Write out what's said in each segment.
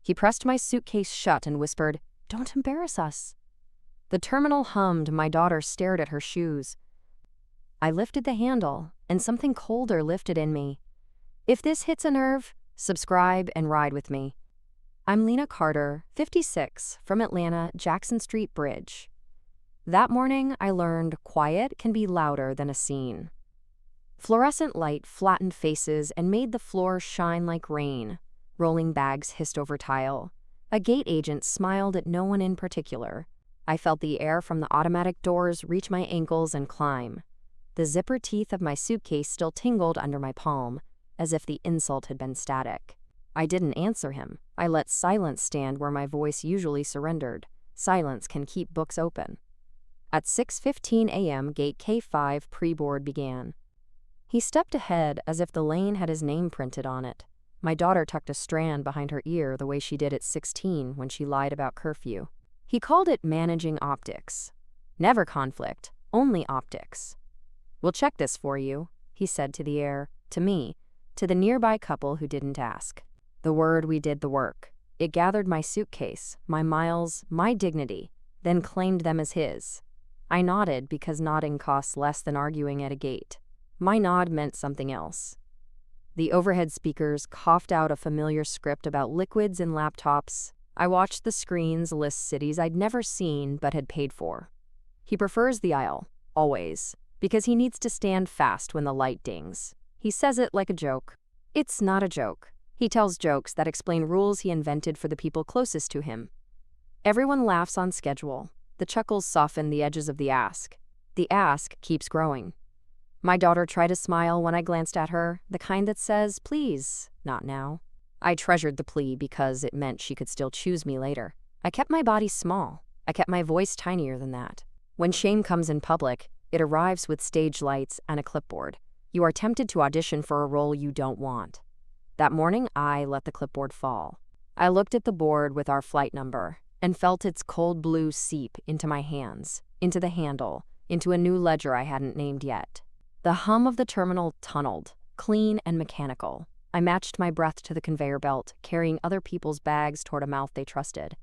He pressed my suitcase shut and whispered, "Don't embarrass us." The terminal hummed. My daughter stared at her shoes. I lifted the handle, and something colder lifted in me. If this hits a nerve, subscribe and ride with me. I'm Lena Carter, 56, from Atlanta, Jackson Street Bridge. That morning, I learned quiet can be louder than a scene. Fluorescent light flattened faces and made the floor shine like rain. Rolling bags hissed over tile. A gate agent smiled at no one in particular. I felt the air from the automatic doors reach my ankles and climb. The zipper teeth of my suitcase still tingled under my palm, as if the insult had been static. I didn't answer him. I let silence stand where my voice usually surrendered. Silence can keep books open. At 6:15 a.m., gate K5 pre-board began. He stepped ahead as if the lane had his name printed on it. My daughter tucked a strand behind her ear the way she did at 16 when she lied about curfew. He called it managing optics. Never conflict, only optics. "We'll check this for you," he said to the air, to me, to the nearby couple who didn't ask. The word we did the work. It gathered my suitcase, my miles, my dignity, then claimed them as his. I nodded because nodding costs less than arguing at a gate. My nod meant something else. The overhead speakers coughed out a familiar script about liquids and laptops. I watched the screens list cities I'd never seen but had paid for. He prefers the aisle, always, because he needs to stand fast when the light dings. He says it like a joke. It's not a joke. He tells jokes that explain rules he invented for the people closest to him. Everyone laughs on schedule. The chuckles soften the edges of the ask. The ask keeps growing. My daughter tried to smile when I glanced at her, the kind that says, "Please, not now." I treasured the plea because it meant she could still choose me later. I kept my body small. I kept my voice tinier than that. When shame comes in public, it arrives with stage lights and a clipboard. You are tempted to audition for a role you don't want. That morning, I let the clipboard fall. I looked at the board with our flight number and felt its cold blue seep into my hands, into the handle, into a new ledger I hadn't named yet. The hum of the terminal tunneled, clean and mechanical. I matched my breath to the conveyor belt, carrying other people's bags toward a mouth they trusted.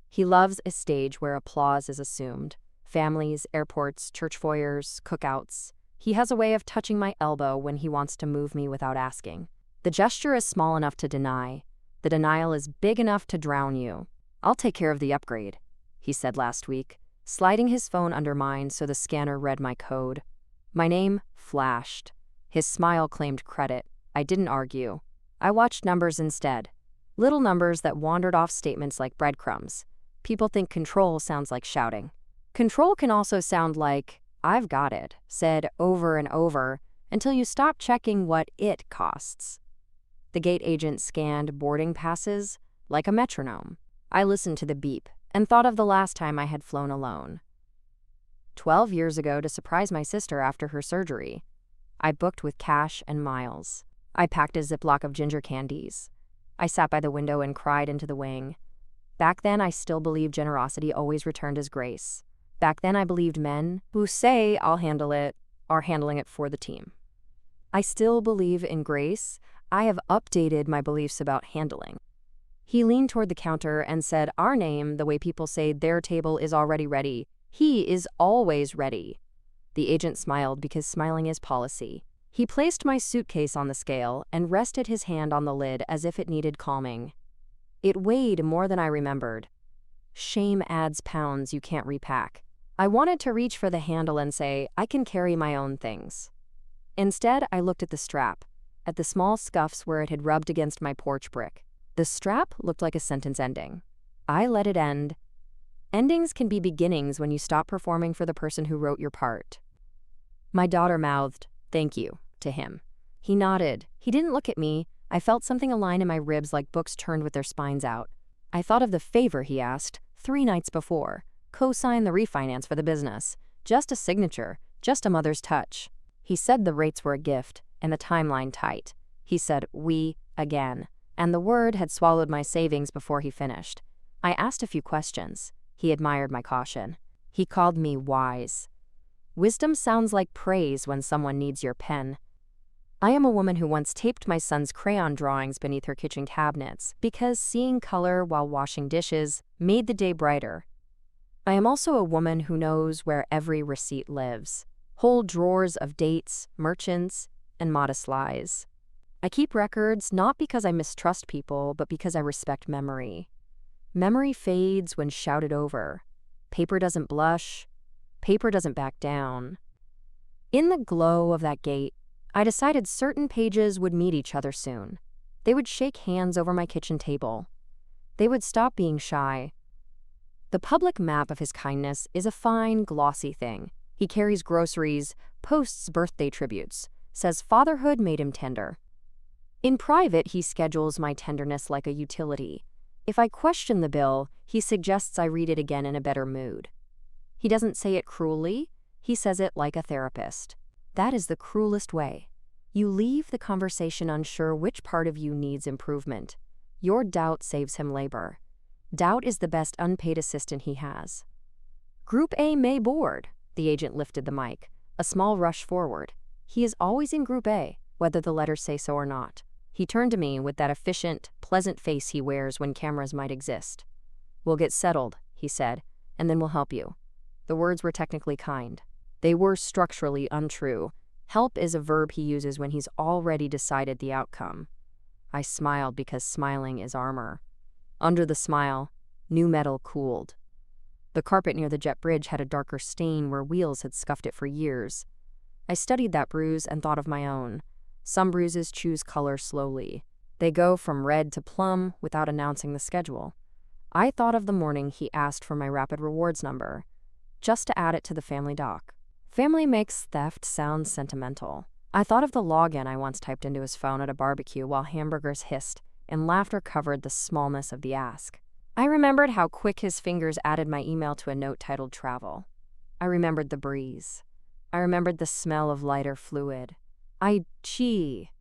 He loves a stage where applause is assumed. Families, airports, church foyers, cookouts. He has a way of touching my elbow when he wants to move me without asking. The gesture is small enough to deny. The denial is big enough to drown you. "I'll take care of the upgrade," he said last week, sliding his phone under mine so the scanner read my code. My name flashed. His smile claimed credit. I didn't argue. I watched numbers instead. Little numbers that wandered off statements like breadcrumbs. People think control sounds like shouting. Control can also sound like, "I've got it," said over and over until you stop checking what it costs. The gate agent scanned boarding passes like a metronome. I listened to the beep and thought of the last time I had flown alone. 12 years ago to surprise my sister after her surgery. I booked with cash and miles. I packed a Ziploc of ginger candies. I sat by the window and cried into the wing. Back then, I still believed generosity always returned as grace. Back then, I believed men who say, "I'll handle it," are handling it for the team. I still believe in grace. I have updated my beliefs about handling. He leaned toward the counter and said, "Our name, the way people say their table is already ready. He is always ready." The agent smiled because smiling is policy. He placed my suitcase on the scale and rested his hand on the lid as if it needed calming. It weighed more than I remembered. Shame adds pounds you can't repack. I wanted to reach for the handle and say, "I can carry my own things." Instead, I looked at the strap, at the small scuffs where it had rubbed against my porch brick. The strap looked like a sentence ending. I let it end. Endings can be beginnings when you stop performing for the person who wrote your part. My daughter mouthed, "Thank you," to him. He nodded. He didn't look at me. I felt something align in my ribs like books turned with their spines out. I thought of the favor he asked 3 nights before. Co-sign the refinance for the business. Just a signature, just a mother's touch. He said the rates were a gift and the timeline tight. He said, "we," again, and the word had swallowed my savings before he finished. I asked a few questions. He admired my caution. He called me wise. Wisdom sounds like praise when someone needs your pen. I am a woman who once taped my son's crayon drawings beneath her kitchen cabinets because seeing color while washing dishes made the day brighter. I am also a woman who knows where every receipt lives. Whole drawers of dates, merchants, and modest lies. I keep records not because I mistrust people, but because I respect memory. Memory fades when shouted over. Paper doesn't blush. Paper doesn't back down. In the glow of that gate, I decided certain pages would meet each other soon. They would shake hands over my kitchen table. They would stop being shy. The public map of his kindness is a fine, glossy thing. He carries groceries, posts birthday tributes, says fatherhood made him tender. In private, he schedules my tenderness like a utility. If I question the bill, he suggests I read it again in a better mood. He doesn't say it cruelly, he says it like a therapist. That is the cruelest way. You leave the conversation unsure which part of you needs improvement. Your doubt saves him labor. Doubt is the best unpaid assistant he has. Group A may board. The agent lifted the mic, a small rush forward. He is always in Group A, whether the letters say so or not. He turned to me with that efficient, pleasant face he wears when cameras might exist. We'll get settled, he said, and then we'll help you. The words were technically kind. They were structurally untrue. Help is a verb he uses when he's already decided the outcome. I smiled because smiling is armor. Under the smile, new metal cooled. The carpet near the jet bridge had a darker stain where wheels had scuffed it for years. I studied that bruise and thought of my own. Some bruises choose color slowly. They go from red to plum without announcing the schedule. I thought of the morning he asked for my Rapid Rewards number, just to add it to the family doc. Family makes theft sound sentimental. I thought of the login I once typed into his phone at a barbecue while hamburgers hissed and laughter covered the smallness of the ask. I remembered how quick his fingers added my email to a note titled Travel. I remembered the breeze. I remembered the smell of lighter fluid. I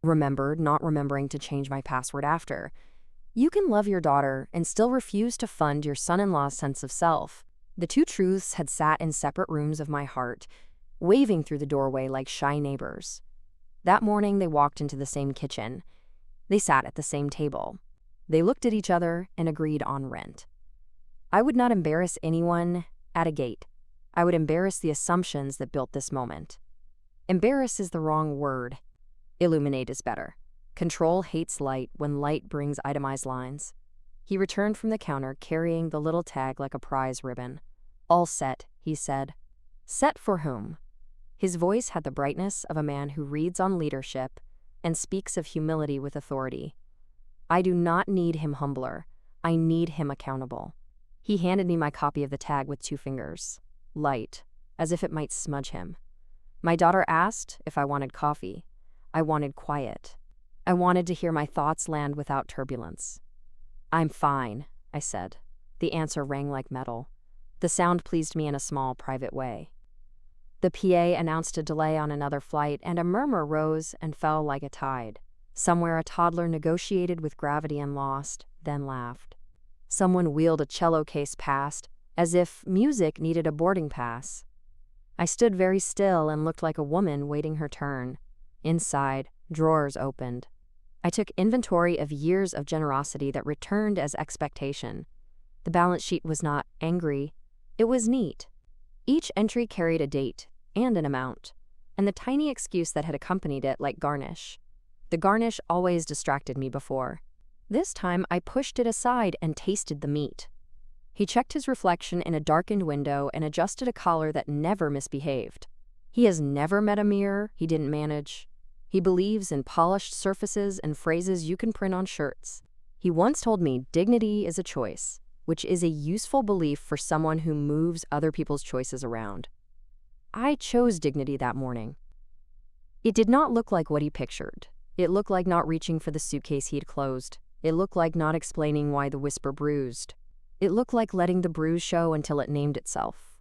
remembered not remembering to change my password after. You can love your daughter and still refuse to fund your son-in-law's sense of self. The two truths had sat in separate rooms of my heart, waving through the doorway like shy neighbors. That morning they walked into the same kitchen. They sat at the same table. They looked at each other and agreed on rent. I would not embarrass anyone at a gate. I would embarrass the assumptions that built this moment. Embarrass is the wrong word. Illuminate is better. Control hates light when light brings itemized lines. He returned from the counter carrying the little tag like a prize ribbon. All set, he said. Set for whom? His voice had the brightness of a man who reads on leadership and speaks of humility with authority. I do not need him humbler. I need him accountable. He handed me my copy of the tag with 2 fingers. Light, as if it might smudge him. My daughter asked if I wanted coffee. I wanted quiet. I wanted to hear my thoughts land without turbulence. I'm fine, I said. The answer rang like metal. The sound pleased me in a small, private way. The PA announced a delay on another flight, and a murmur rose and fell like a tide. Somewhere a toddler negotiated with gravity and lost, then laughed. Someone wheeled a cello case past, as if music needed a boarding pass. I stood very still and looked like a woman waiting her turn. Inside, drawers opened. I took inventory of years of generosity that returned as expectation. The balance sheet was not angry, it was neat. Each entry carried a date and an amount, and the tiny excuse that had accompanied it like garnish. The garnish always distracted me before. This time I pushed it aside and tasted the meat. He checked his reflection in a darkened window and adjusted a collar that never misbehaved. He has never met a mirror he didn't manage. He believes in polished surfaces and phrases you can print on shirts. He once told me dignity is a choice, which is a useful belief for someone who moves other people's choices around. I chose dignity that morning. It did not look like what he pictured. It looked like not reaching for the suitcase he'd closed. It looked like not explaining why the whisper bruised. It looked like letting the bruise show until it named itself.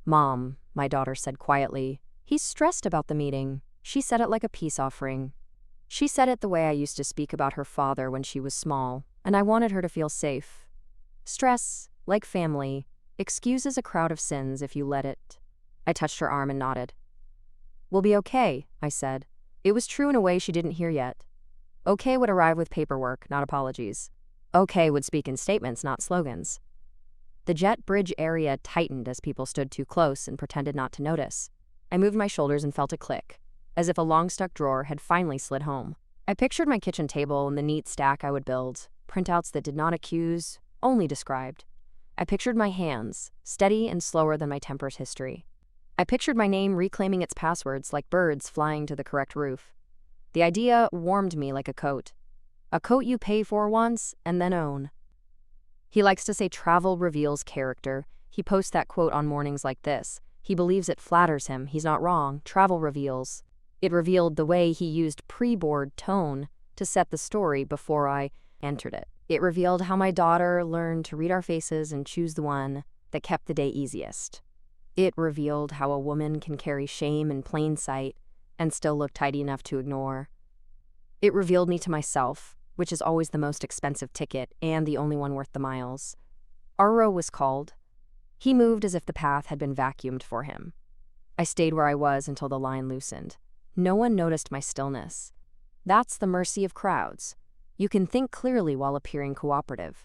Mom, my daughter said quietly, he's stressed about the meeting. She said it like a peace offering. She said it the way I used to speak about her father when she was small, and I wanted her to feel safe. Stress, like family, excuses a crowd of sins if you let it. I touched her arm and nodded. We'll be okay, I said. It was true in a way she didn't hear yet. OK would arrive with paperwork, not apologies. OK would speak in statements, not slogans. The jet bridge area tightened as people stood too close and pretended not to notice. I moved my shoulders and felt a click, as if a long-stuck drawer had finally slid home. I pictured my kitchen table and the neat stack I would build, printouts that did not accuse, only described. I pictured my hands, steady and slower than my temper's history. I pictured my name reclaiming its passwords like birds flying to the correct roof. The idea warmed me like a coat. A coat you pay for once and then own. He likes to say travel reveals character. He posts that quote on mornings like this. He believes it flatters him. He's not wrong. Travel reveals. It revealed the way he used pre-board tone to set the story before I entered it. It revealed how my daughter learned to read our faces and choose the one that kept the day easiest. It revealed how a woman can carry shame in plain sight and still look tidy enough to ignore. It revealed me to myself, which is always the most expensive ticket and the only one worth the miles. Arro was called. He moved as if the path had been vacuumed for him. I stayed where I was until the line loosened. No one noticed my stillness. That's the mercy of crowds. You can think clearly while appearing cooperative.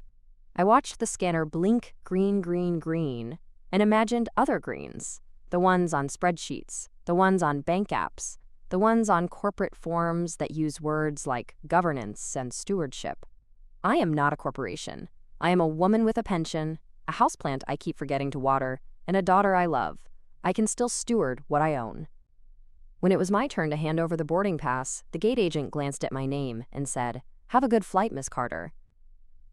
I watched the scanner blink green, green, green, and imagined other greens. The ones on spreadsheets, the ones on bank apps, the ones on corporate forms that use words like governance and stewardship. I am not a corporation. I am a woman with a pension, a houseplant I keep forgetting to water, and a daughter I love. I can still steward what I own. When it was my turn to hand over the boarding pass, the gate agent glanced at my name and said, "Have a good flight, Miss Carter."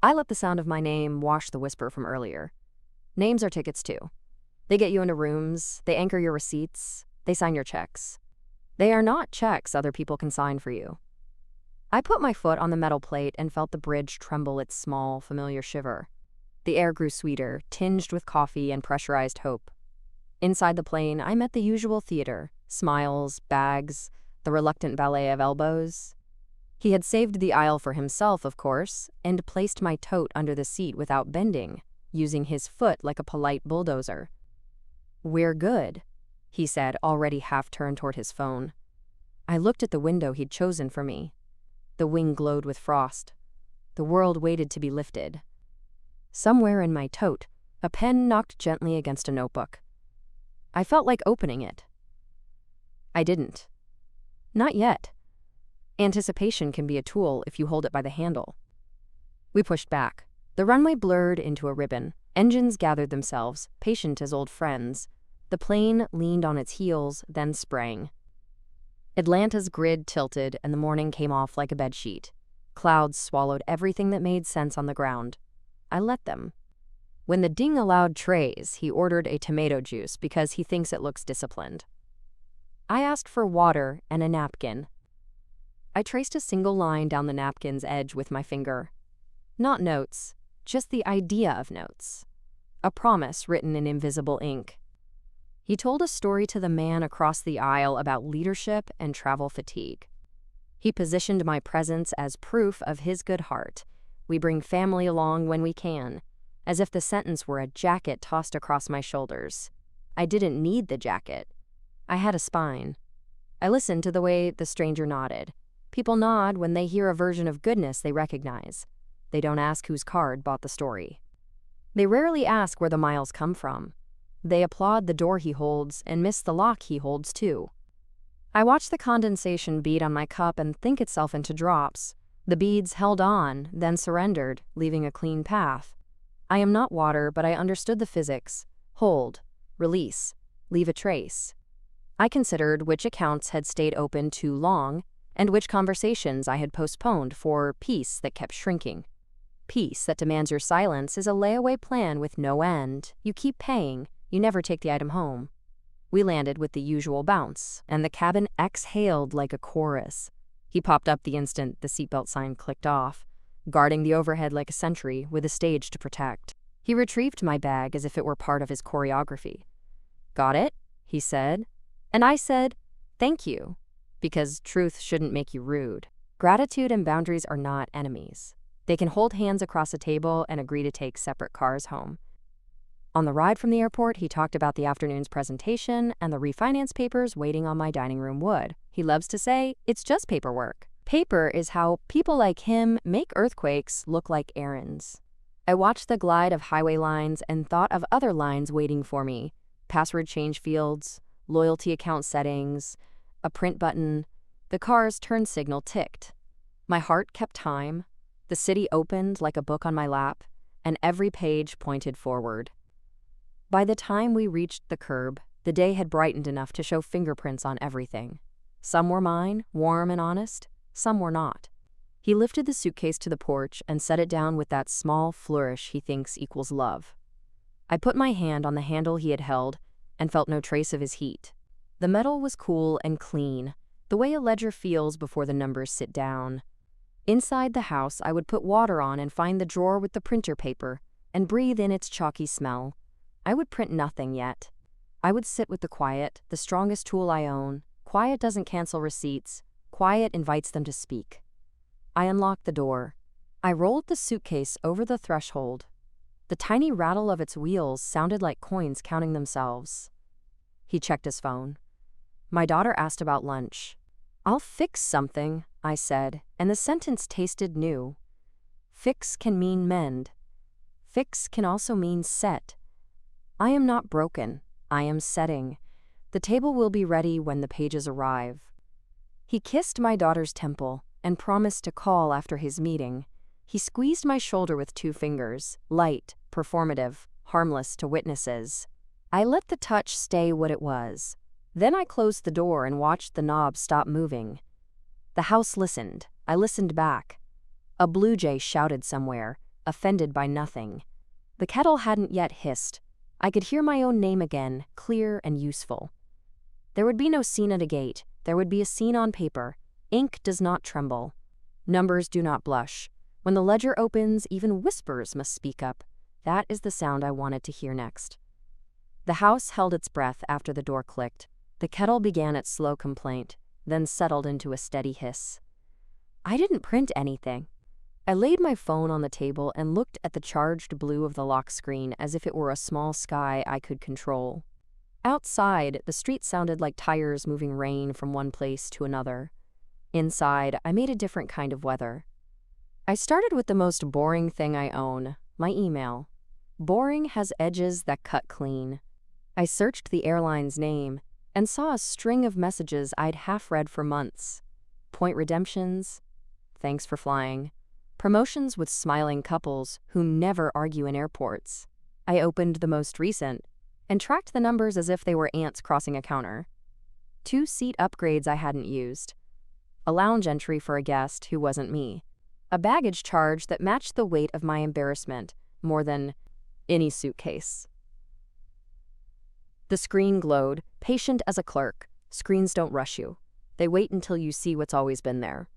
I let the sound of my name wash the whisper from earlier. Names are tickets too. They get you into rooms, they anchor your receipts, they sign your checks. They are not checks other people can sign for you. I put my foot on the metal plate and felt the bridge tremble its small, familiar shiver. The air grew sweeter, tinged with coffee and pressurized hope. Inside the plane, I met the usual theater, smiles, bags, the reluctant ballet of elbows. He had saved the aisle for himself, of course, and placed my tote under the seat without bending, using his foot like a polite bulldozer. "We're good," he said, already half-turned toward his phone. I looked at the window he'd chosen for me. The wing glowed with frost. The world waited to be lifted. Somewhere in my tote, a pen knocked gently against a notebook. I felt like opening it. I didn't. Not yet. Anticipation can be a tool if you hold it by the handle. We pushed back. The runway blurred into a ribbon. Engines gathered themselves, patient as old friends. The plane leaned on its heels, then sprang. Atlanta's grid tilted, and the morning came off like a bedsheet. Clouds swallowed everything that made sense on the ground. I let them. When the ding allowed trays, he ordered a tomato juice because he thinks it looks disciplined. I asked for water and a napkin. I traced a single line down the napkin's edge with my finger. Not notes, just the idea of notes. A promise written in invisible ink. He told a story to the man across the aisle about leadership and travel fatigue. He positioned my presence as proof of his good heart. We bring family along when we can, as if the sentence were a jacket tossed across my shoulders. I didn't need the jacket. I had a spine. I listened to the way the stranger nodded. People nod when they hear a version of goodness they recognize. They don't ask whose card bought the story. They rarely ask where the miles come from. They applaud the door he holds and miss the lock he holds too. I watch the condensation bead on my cup and think itself into drops. The beads held on, then surrendered, leaving a clean path. I am not water, but I understood the physics. Hold, release, leave a trace. I considered which accounts had stayed open too long and which conversations I had postponed for peace that kept shrinking. Peace that demands your silence is a layaway plan with no end. You keep paying, you never take the item home. We landed with the usual bounce, and the cabin exhaled like a chorus. He popped up the instant the seatbelt sign clicked off, guarding the overhead like a sentry with a stage to protect. He retrieved my bag as if it were part of his choreography. "Got it?" he said. And I said, "Thank you," because truth shouldn't make you rude. Gratitude and boundaries are not enemies. They can hold hands across a table and agree to take separate cars home. On the ride from the airport, he talked about the afternoon's presentation and the refinance papers waiting on my dining room wood. He loves to say, it's just paperwork. Paper is how people like him make earthquakes look like errands. I watched the glide of highway lines and thought of other lines waiting for me. Password change fields, loyalty account settings, a print button. The car's turn signal ticked. My heart kept time. The city opened like a book on my lap, and every page pointed forward. By the time we reached the curb, the day had brightened enough to show fingerprints on everything. Some were mine, warm and honest. Some were not. He lifted the suitcase to the porch and set it down with that small flourish he thinks equals love. I put my hand on the handle he had held and felt no trace of his heat. The metal was cool and clean, the way a ledger feels before the numbers sit down. Inside the house, I would put water on and find the drawer with the printer paper and breathe in its chalky smell. I would print nothing yet. I would sit with the quiet, the strongest tool I own. Quiet doesn't cancel receipts. Quiet invites them to speak. I unlocked the door. I rolled the suitcase over the threshold. The tiny rattle of its wheels sounded like coins counting themselves. He checked his phone. My daughter asked about lunch. I'll fix something, I said, and the sentence tasted new. Fix can mean mend. Fix can also mean set. I am not broken. I am setting. The table will be ready when the pages arrive. He kissed my daughter's temple and promised to call after his meeting. He squeezed my shoulder with 2 fingers, light, performative, harmless to witnesses. I let the touch stay what it was. Then I closed the door and watched the knob stop moving. The house listened. I listened back. A blue jay shouted somewhere, offended by nothing. The kettle hadn't yet hissed. I could hear my own name again, clear and useful. There would be no scene at a gate. There would be a scene on paper. Ink does not tremble. Numbers do not blush. When the ledger opens, even whispers must speak up. That is the sound I wanted to hear next. The house held its breath after the door clicked. The kettle began its slow complaint, then settled into a steady hiss. I didn't print anything. I laid my phone on the table and looked at the charged blue of the lock screen as if it were a small sky I could control. Outside, the street sounded like tires moving rain from one place to another. Inside, I made a different kind of weather. I started with the most boring thing I own, my email. Boring has edges that cut clean. I searched the airline's name and saw a string of messages I'd half-read for months. Point redemptions, thanks for flying, promotions with smiling couples who never argue in airports. I opened the most recent and tracked the numbers as if they were ants crossing a counter. 2 seat upgrades I hadn't used. A lounge entry for a guest who wasn't me. A baggage charge that matched the weight of my embarrassment more than any suitcase. The screen glowed, patient as a clerk. Screens don't rush you. They wait until you see what's always been there.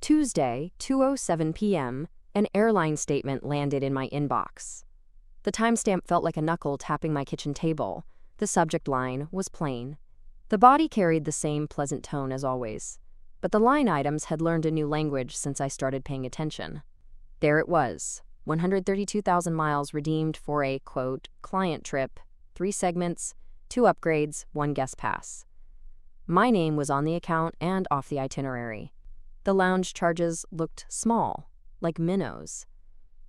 Tuesday, 2:07 p.m., an airline statement landed in my inbox. The timestamp felt like a knuckle tapping my kitchen table. The subject line was plain. The body carried the same pleasant tone as always, but the line items had learned a new language since I started paying attention. There it was, 132,000 miles redeemed for a, quote, client trip, 3 segments, 2 upgrades, 1 guest pass. My name was on the account and off the itinerary. The lounge charges looked small, like minnows.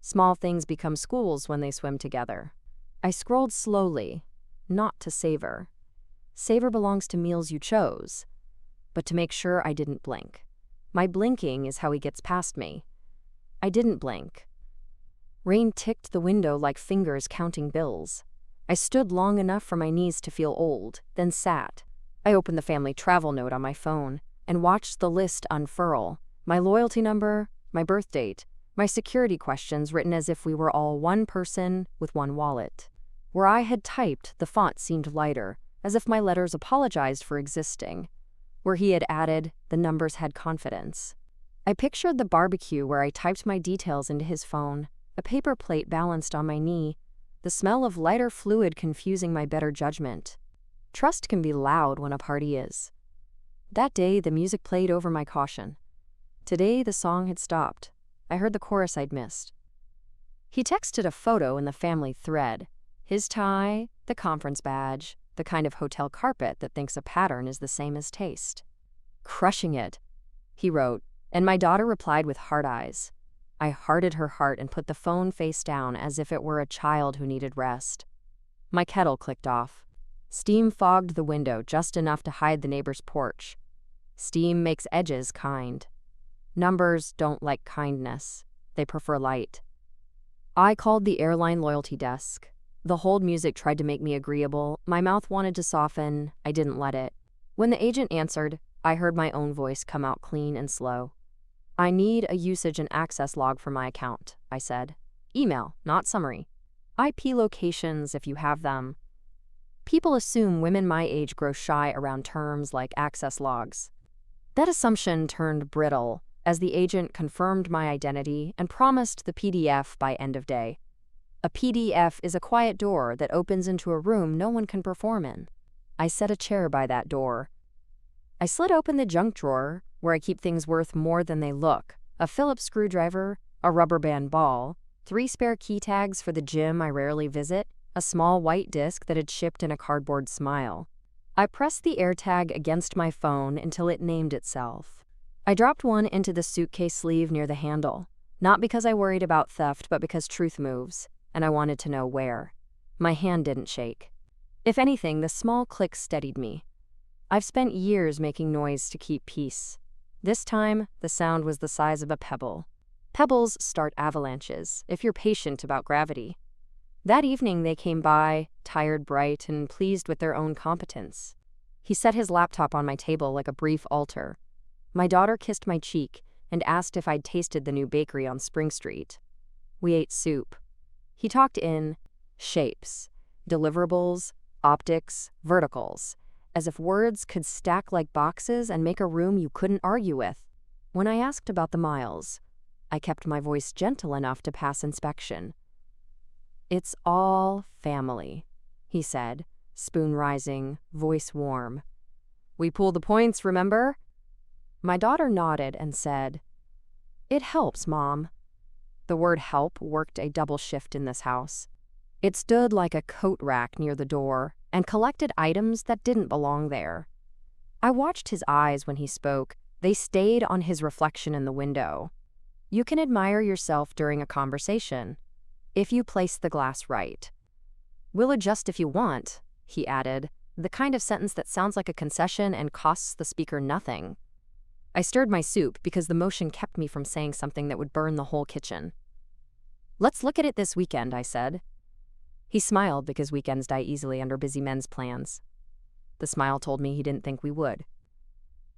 Small things become schools when they swim together. I scrolled slowly, not to savor. Savor belongs to meals you chose, but to make sure I didn't blink. My blinking is how he gets past me. I didn't blink. Rain ticked the window like fingers counting bills. I stood long enough for my knees to feel old, then sat. I opened the family travel note on my phone and watched the list unfurl. My loyalty number, my birth date, my security questions written as if we were all one person with one wallet. Where I had typed, the font seemed lighter, as if my letters apologized for existing. Where he had added, the numbers had confidence. I pictured the barbecue where I typed my details into his phone, a paper plate balanced on my knee, the smell of lighter fluid confusing my better judgment. Trust can be loud when a party is. That day, the music played over my caution. Today, the song had stopped. I heard the chorus I'd missed. He texted a photo in the family thread. His tie, the conference badge, the kind of hotel carpet that thinks a pattern is the same as taste. "Crushing it," he wrote, and my daughter replied with heart eyes. I hearted her heart and put the phone face down as if it were a child who needed rest. My kettle clicked off. Steam fogged the window just enough to hide the neighbor's porch. Steam makes edges kind. Numbers don't like kindness. They prefer light. I called the airline loyalty desk. The hold music tried to make me agreeable. My mouth wanted to soften. I didn't let it. When the agent answered, I heard my own voice come out clean and slow. "I need a usage and access log for my account," I said. "Email, not summary. IP locations if you have them." People assume women my age grow shy around terms like access logs. That assumption turned brittle as the agent confirmed my identity and promised the PDF by end of day. A PDF is a quiet door that opens into a room no one can perform in. I set a chair by that door. I slid open the junk drawer, where I keep things worth more than they look: a Phillips screwdriver, a rubber band ball, 3 spare key tags for the gym I rarely visit, a small white disc that had shipped in a cardboard smile. I pressed the AirTag against my phone until it named itself. I dropped one into the suitcase sleeve near the handle, not because I worried about theft, but because truth moves, and I wanted to know where. My hand didn't shake. If anything, the small click steadied me. I've spent years making noise to keep peace. This time, the sound was the size of a pebble. Pebbles start avalanches, if you're patient about gravity. That evening they came by, tired, bright, and pleased with their own competence. He set his laptop on my table like a brief altar. My daughter kissed my cheek and asked if I'd tasted the new bakery on Spring Street. We ate soup. He talked in shapes, deliverables, optics, verticals, as if words could stack like boxes and make a room you couldn't argue with. When I asked about the miles, I kept my voice gentle enough to pass inspection. "It's all family," he said, spoon rising, voice warm. "We pool the points, remember?" My daughter nodded and said, "It helps, Mom." The word help worked a double shift in this house. It stood like a coat rack near the door and collected items that didn't belong there. I watched his eyes when he spoke. They stayed on his reflection in the window. You can admire yourself during a conversation, if you place the glass right. "We'll adjust if you want," he added, the kind of sentence that sounds like a concession and costs the speaker nothing. I stirred my soup because the motion kept me from saying something that would burn the whole kitchen. "Let's look at it this weekend," I said. He smiled because weekends die easily under busy men's plans. The smile told me he didn't think we would.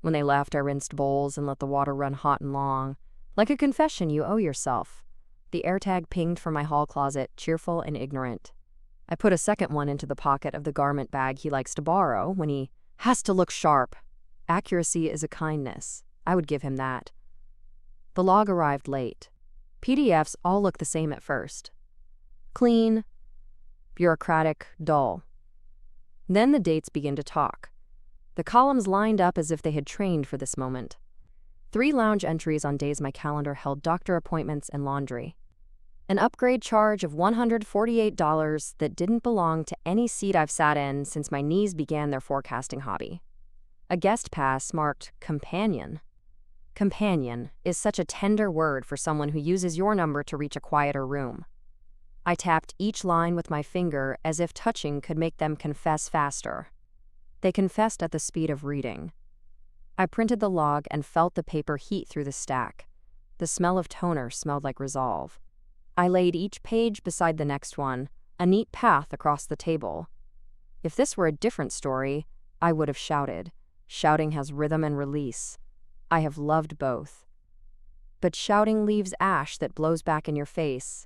When they left, I rinsed bowls and let the water run hot and long, like a confession you owe yourself. The AirTag pinged from my hall closet, cheerful and ignorant. I put a second one into the pocket of the garment bag he likes to borrow when he has to look sharp. Accuracy is a kindness. I would give him that. The log arrived late. PDFs all look the same at first. Clean, bureaucratic, dull. Then the dates begin to talk. The columns lined up as if they had trained for this moment. 3 lounge entries on days my calendar held doctor appointments and laundry. An upgrade charge of $148 that didn't belong to any seat I've sat in since my knees began their forecasting hobby. A guest pass marked companion. Companion is such a tender word for someone who uses your number to reach a quieter room. I tapped each line with my finger as if touching could make them confess faster. They confessed at the speed of reading. I printed the log and felt the paper heat through the stack. The smell of toner smelled like resolve. I laid each page beside the next one, a neat path across the table. If this were a different story, I would have shouted. Shouting has rhythm and release. I have loved both. But shouting leaves ash that blows back in your face.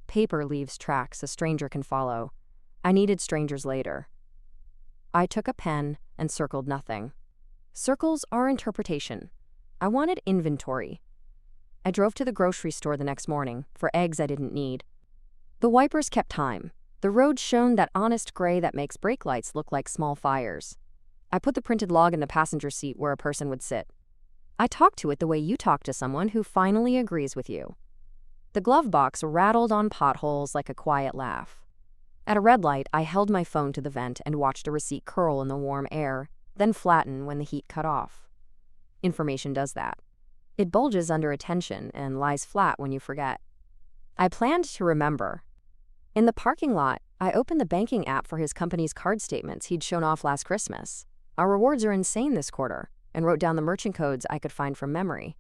Paper leaves tracks a stranger can follow. I needed strangers later. I took a pen and circled nothing. Circles are interpretation. I wanted inventory. I drove to the grocery store the next morning for eggs I didn't need. The wipers kept time. The road shone that honest gray that makes brake lights look like small fires. I put the printed log in the passenger seat where a person would sit. I talked to it the way you talk to someone who finally agrees with you. The glove box rattled on potholes like a quiet laugh. At a red light, I held my phone to the vent and watched a receipt curl in the warm air, then flatten when the heat cut off. Information does that. It bulges under attention and lies flat when you forget. I planned to remember. In the parking lot, I opened the banking app for his company's card statements he'd shown off last Christmas. Our rewards are insane this quarter, and wrote down the merchant codes I could find from memory.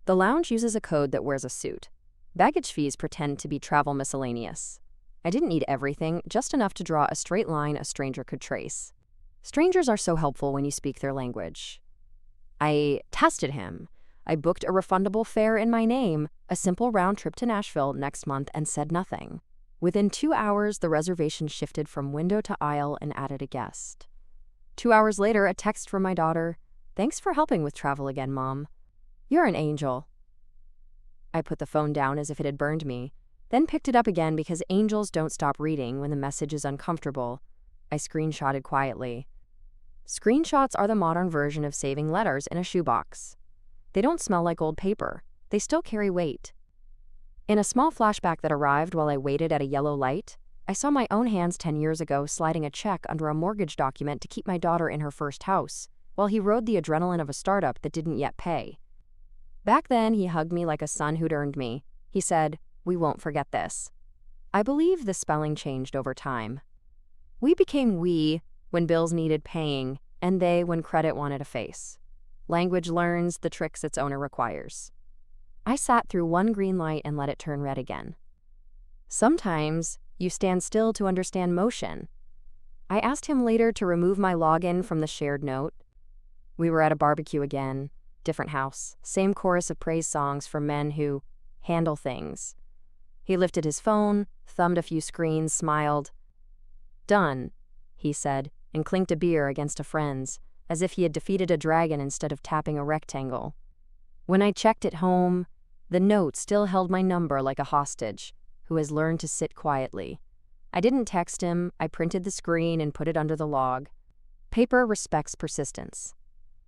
The lounge uses a code that wears a suit. Baggage fees pretend to be travel miscellaneous. I didn't need everything, just enough to draw a straight line a stranger could trace. Strangers are so helpful when you speak their language. I tested him. I booked a refundable fare in my name, a simple round trip to Nashville next month, and said nothing. Within 2 hours, the reservation shifted from window to aisle and added a guest. 2 hours later, a text from my daughter. "Thanks for helping with travel again, Mom. You're an angel." I put the phone down as if it had burned me, then picked it up again because angels don't stop reading when the message is uncomfortable. I screenshotted quietly. Screenshots are the modern version of saving letters in a shoebox. They don't smell like old paper. They still carry weight. In a small flashback that arrived while I waited at a yellow light, I saw my own hands 10 years ago sliding a check under a mortgage document to keep my daughter in her first house, while he rode the adrenaline of a startup that didn't yet pay. Back then, he hugged me like a son who'd earned me. He said, "We won't forget this." I believe the spelling changed over time. We became we when bills needed paying, and they when credit wanted a face. Language learns the tricks its owner requires. I sat through one green light and let it turn red again. Sometimes, you stand still to understand motion. I asked him later to remove my login from the shared note. We were at a barbecue again, different house, same chorus of praise songs for men who handle things. He lifted his phone, thumbed a few screens, smiled. "Done," he said, and clinked a beer against a friend's, as if he had defeated a dragon instead of tapping a rectangle. When I checked it home, the note still held my number like a hostage who has learned to sit quietly. I didn't text him, I printed the screen and put it under the log. Paper respects persistence.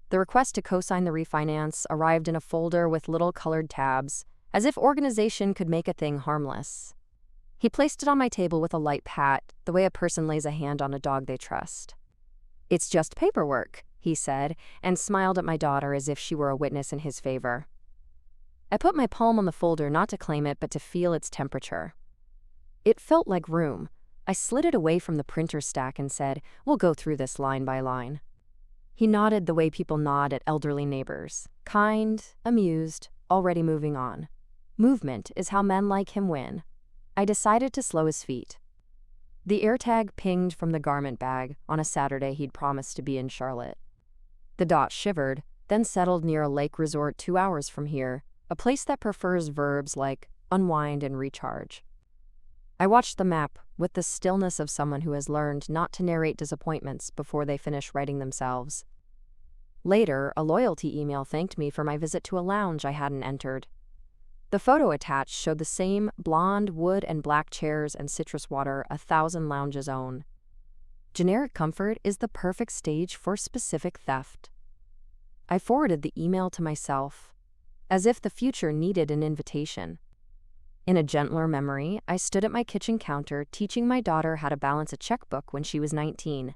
The request to co-sign the refinance arrived in a folder with little colored tabs, as if organization could make a thing harmless. He placed it on my table with a light pat, the way a person lays a hand on a dog they trust. "It's just paperwork," he said, and smiled at my daughter as if she were a witness in his favor. I put my palm on the folder not to claim it but to feel its temperature. It felt like room. I slid it away from the printer stack and said, "We'll go through this line by line." He nodded the way people nod at elderly neighbors. Kind, amused, already moving on. Movement is how men like him win. I decided to slow his feet. The AirTag pinged from the garment bag on a Saturday he'd promised to be in Charlotte. The dot shivered, then settled near a lake resort 2 hours from here, a place that prefers verbs like unwind and recharge. I watched the map with the stillness of someone who has learned not to narrate disappointments before they finish writing themselves. Later, a loyalty email thanked me for my visit to a lounge I hadn't entered. The photo attached showed the same blonde wood and black chairs and citrus water 1,000 lounges own. Generic comfort is the perfect stage for specific theft. I forwarded the email to myself, as if the future needed an invitation. In a gentler memory, I stood at my kitchen counter teaching my daughter how to balance a checkbook when she was 19.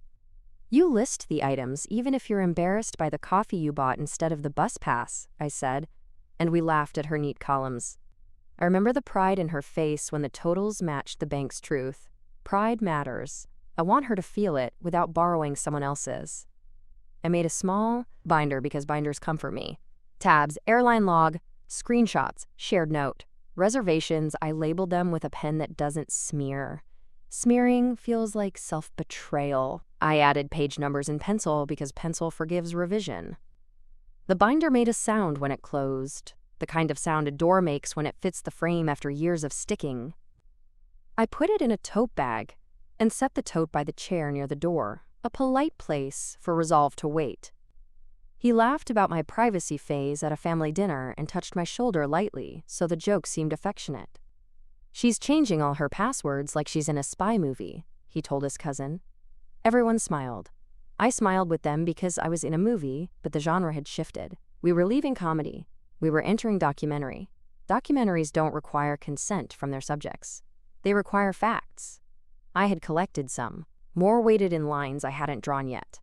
"You list the items even if you're embarrassed by the coffee you bought instead of the bus pass," I said, and we laughed at her neat columns. I remember the pride in her face when the totals matched the bank's truth. Pride matters. I want her to feel it without borrowing someone else's. I made a small binder because binders comfort me. Tabs, airline log, screenshots, shared note. Reservations, I labeled them with a pen that doesn't smear. Smearing feels like self-betrayal. I added page numbers in pencil because pencil forgives revision. The binder made a sound when it closed, the kind of sound a door makes when it fits the frame after years of sticking. I put it in a tote bag and set the tote by the chair near the door, a polite place for resolve to wait. He laughed about my privacy phase at a family dinner and touched my shoulder lightly, so the joke seemed affectionate. "She's changing all her passwords like she's in a spy movie," he told his cousin. Everyone smiled. I smiled with them because I was in a movie, but the genre had shifted. We were leaving comedy. We were entering documentary. Documentaries don't require consent from their subjects. They require facts. I had collected some, more weighted in lines I hadn't drawn yet.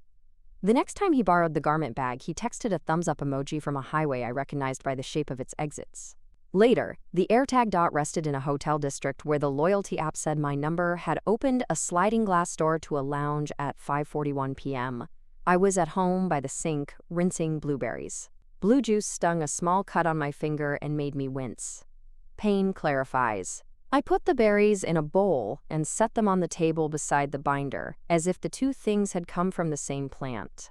The next time he borrowed the garment bag, he texted a thumbs-up emoji from a highway I recognized by the shape of its exits. Later, the AirTag dot rested in a hotel district where the loyalty app said my number had opened a sliding glass door to a lounge at 5:41 p.m. I was at home by the sink, rinsing blueberries. Blue juice stung a small cut on my finger and made me wince. Pain clarifies. I put the berries in a bowl and set them on the table beside the binder, as if the two things had come from the same plant.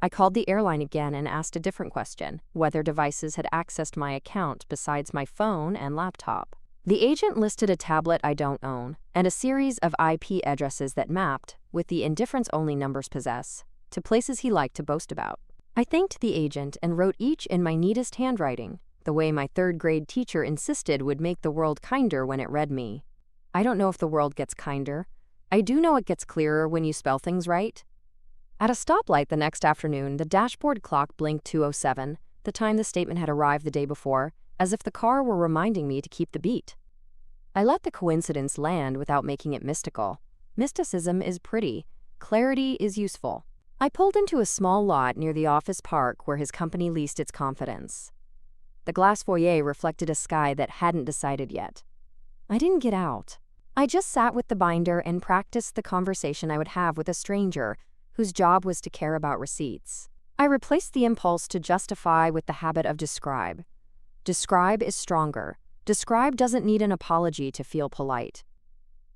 I called the airline again and asked a different question, whether devices had accessed my account besides my phone and laptop. The agent listed a tablet I don't own and a series of IP addresses that mapped, with the indifference-only numbers possess, to places he liked to boast about. I thanked the agent and wrote each in my neatest handwriting, the way my third-grade teacher insisted would make the world kinder when it read me. I don't know if the world gets kinder. I do know it gets clearer when you spell things right. At a stoplight the next afternoon, the dashboard clock blinked 2:07, the time the statement had arrived the day before, as if the car were reminding me to keep the beat. I let the coincidence land without making it mystical. Mysticism is pretty. Clarity is useful. I pulled into a small lot near the office park where his company leased its confidence. The glass foyer reflected a sky that hadn't decided yet. I didn't get out. I just sat with the binder and practiced the conversation I would have with a stranger whose job was to care about receipts. I replaced the impulse to justify with the habit of describe. Describe is stronger. Describe doesn't need an apology to feel polite.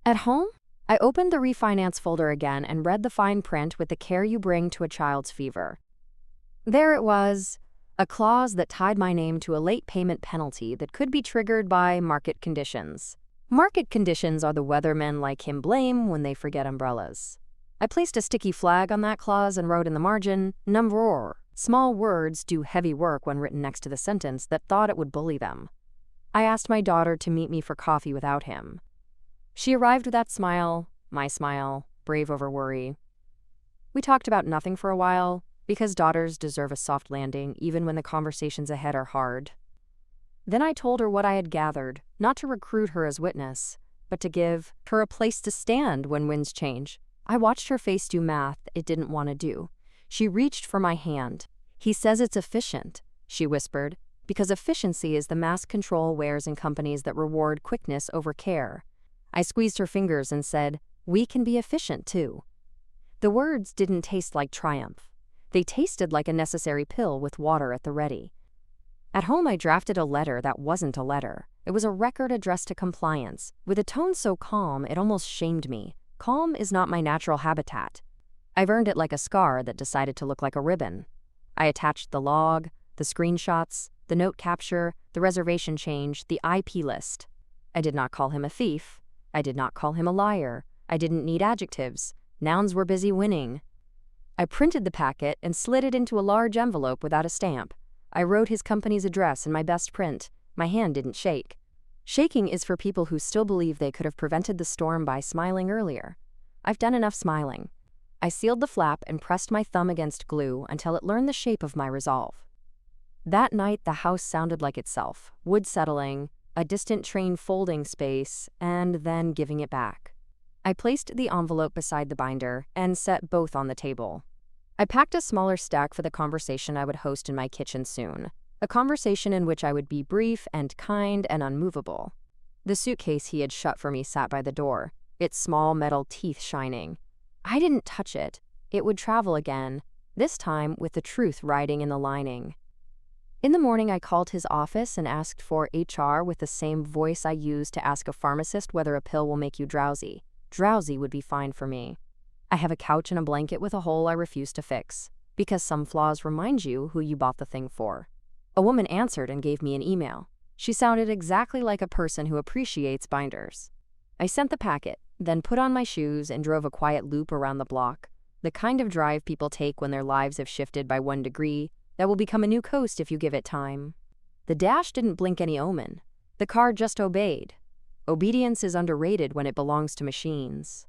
At home, I opened the refinance folder again and read the fine print with the care you bring to a child's fever. There it was, a clause that tied my name to a late payment penalty that could be triggered by market conditions. Market conditions are the weathermen like him blame when they forget umbrellas. I placed a sticky flag on that clause and wrote in the margin, "Number." Small words do heavy work when written next to the sentence that thought it would bully them. I asked my daughter to meet me for coffee without him. She arrived with that smile, my smile, brave over worry. We talked about nothing for a while, because daughters deserve a soft landing even when the conversations ahead are hard. Then I told her what I had gathered, not to recruit her as witness, but to give her a place to stand when winds change. I watched her face do math it didn't want to do. She reached for my hand. "He says it's efficient," she whispered, because efficiency is the mass control wears in companies that reward quickness over care. I squeezed her fingers and said, "We can be efficient too." The words didn't taste like triumph. They tasted like a necessary pill with water at the ready. At home, I drafted a letter that wasn't a letter. It was a record addressed to compliance, with a tone so calm it almost shamed me. Calm is not my natural habitat. I've earned it like a scar that decided to look like a ribbon. I attached the log, the screenshots, the note capture, the reservation change, the IP list. I did not call him a thief. I did not call him a liar. I didn't need adjectives. Nouns were busy winning. I printed the packet and slid it into a large envelope without a stamp. I wrote his company's address in my best print. My hand didn't shake. Shaking is for people who still believe they could have prevented the storm by smiling earlier. I've done enough smiling. I sealed the flap and pressed my thumb against glue until it learned the shape of my resolve. That night, the house sounded like itself, wood settling, a distant train folding space, and then giving it back. I placed the envelope beside the binder and set both on the table. I packed a smaller stack for the conversation I would host in my kitchen soon. A conversation in which I would be brief and kind and unmovable. The suitcase he had shut for me sat by the door, its small metal teeth shining. I didn't touch it. It would travel again, this time with the truth riding in the lining. In the morning, I called his office and asked for HR with the same voice I used to ask a pharmacist whether a pill will make you drowsy. Drowsy would be fine for me. I have a couch and a blanket with a hole I refuse to fix, because some flaws remind you who you bought the thing for. A woman answered and gave me an email. She sounded exactly like a person who appreciates binders. I sent the packet, then put on my shoes and drove a quiet loop around the block, the kind of drive people take when their lives have shifted by 1 degree, that will become a new coast if you give it time. The dash didn't blink any omen. The car just obeyed. Obedience is underrated when it belongs to machines.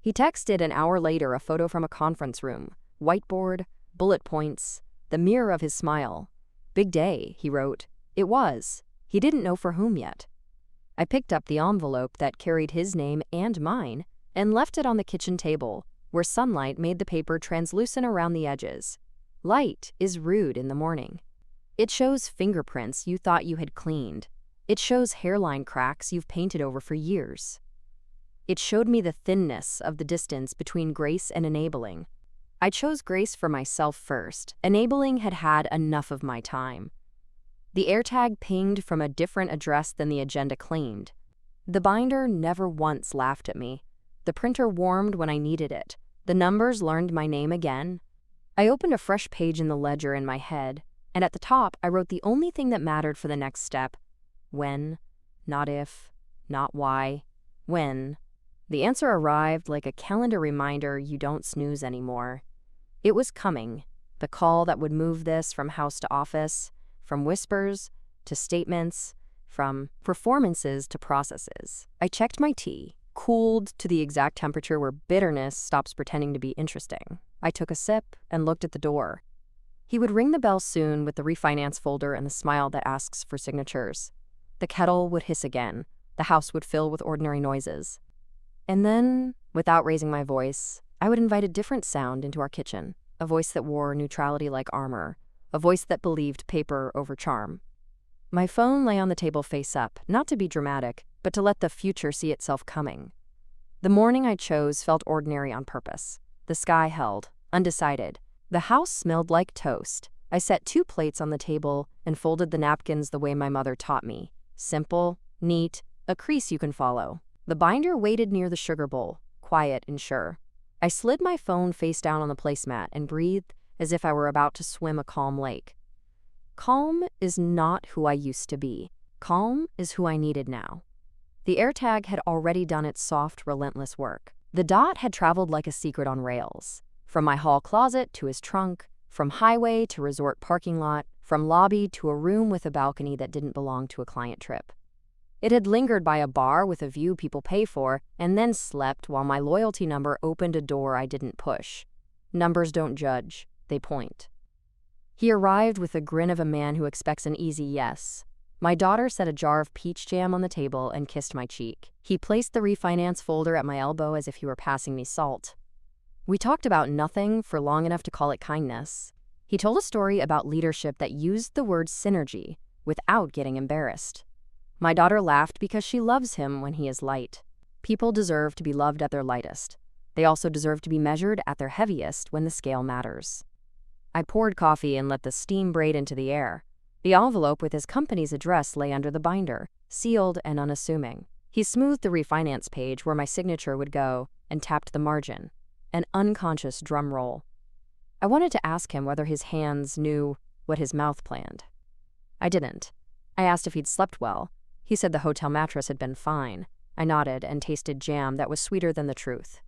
He texted an hour later a photo from a conference room, whiteboard, bullet points, the mirror of his smile. "Big day," he wrote. It was. He didn't know for whom yet. I picked up the envelope that carried his name and mine and left it on the kitchen table, where sunlight made the paper translucent around the edges. Light is rude in the morning. It shows fingerprints you thought you had cleaned. It shows hairline cracks you've painted over for years. It showed me the thinness of the distance between grace and enabling. I chose grace for myself first. Enabling had had enough of my time. The AirTag pinged from a different address than the agenda claimed. The binder never once laughed at me. The printer warmed when I needed it. The numbers learned my name again. I opened a fresh page in the ledger in my head, and at the top I wrote the only thing that mattered for the next step. When, not if, not why, when. The answer arrived like a calendar reminder you don't snooze anymore. It was coming, the call that would move this from house to office, from whispers to statements, from performances to processes. I checked my tea, cooled to the exact temperature where bitterness stops pretending to be interesting. I took a sip and looked at the door. He would ring the bell soon with the refinance folder and the smile that asks for signatures. The kettle would hiss again. The house would fill with ordinary noises. And then, without raising my voice, I would invite a different sound into our kitchen, a voice that wore neutrality like armor, a voice that believed paper over charm. My phone lay on the table face up, not to be dramatic, but to let the future see itself coming. The morning I chose felt ordinary on purpose. The sky held, undecided. The house smelled like toast. I set 2 plates on the table and folded the napkins the way my mother taught me. Simple, neat, a crease you can follow. The binder waited near the sugar bowl, quiet and sure. I slid my phone face down on the placemat and breathed as if I were about to swim a calm lake. Calm is not who I used to be. Calm is who I needed now. The AirTag had already done its soft, relentless work. The dot had traveled like a secret on rails. From my hall closet to his trunk, from highway to resort parking lot, from lobby to a room with a balcony that didn't belong to a client trip. It had lingered by a bar with a view people pay for, and then slept while my loyalty number opened a door I didn't push. Numbers don't judge, they point. He arrived with the grin of a man who expects an easy yes. My daughter set a jar of peach jam on the table and kissed my cheek. He placed the refinance folder at my elbow as if he were passing me salt. We talked about nothing for long enough to call it kindness. He told a story about leadership that used the word synergy without getting embarrassed. My daughter laughed because she loves him when he is light. People deserve to be loved at their lightest. They also deserve to be measured at their heaviest when the scale matters. I poured coffee and let the steam braid into the air. The envelope with his company's address lay under the binder, sealed and unassuming. He smoothed the refinance page where my signature would go and tapped the margin. An unconscious drum roll. I wanted to ask him whether his hands knew what his mouth planned. I didn't. I asked if he'd slept well. He said the hotel mattress had been fine. I nodded and tasted jam that was sweeter than the truth.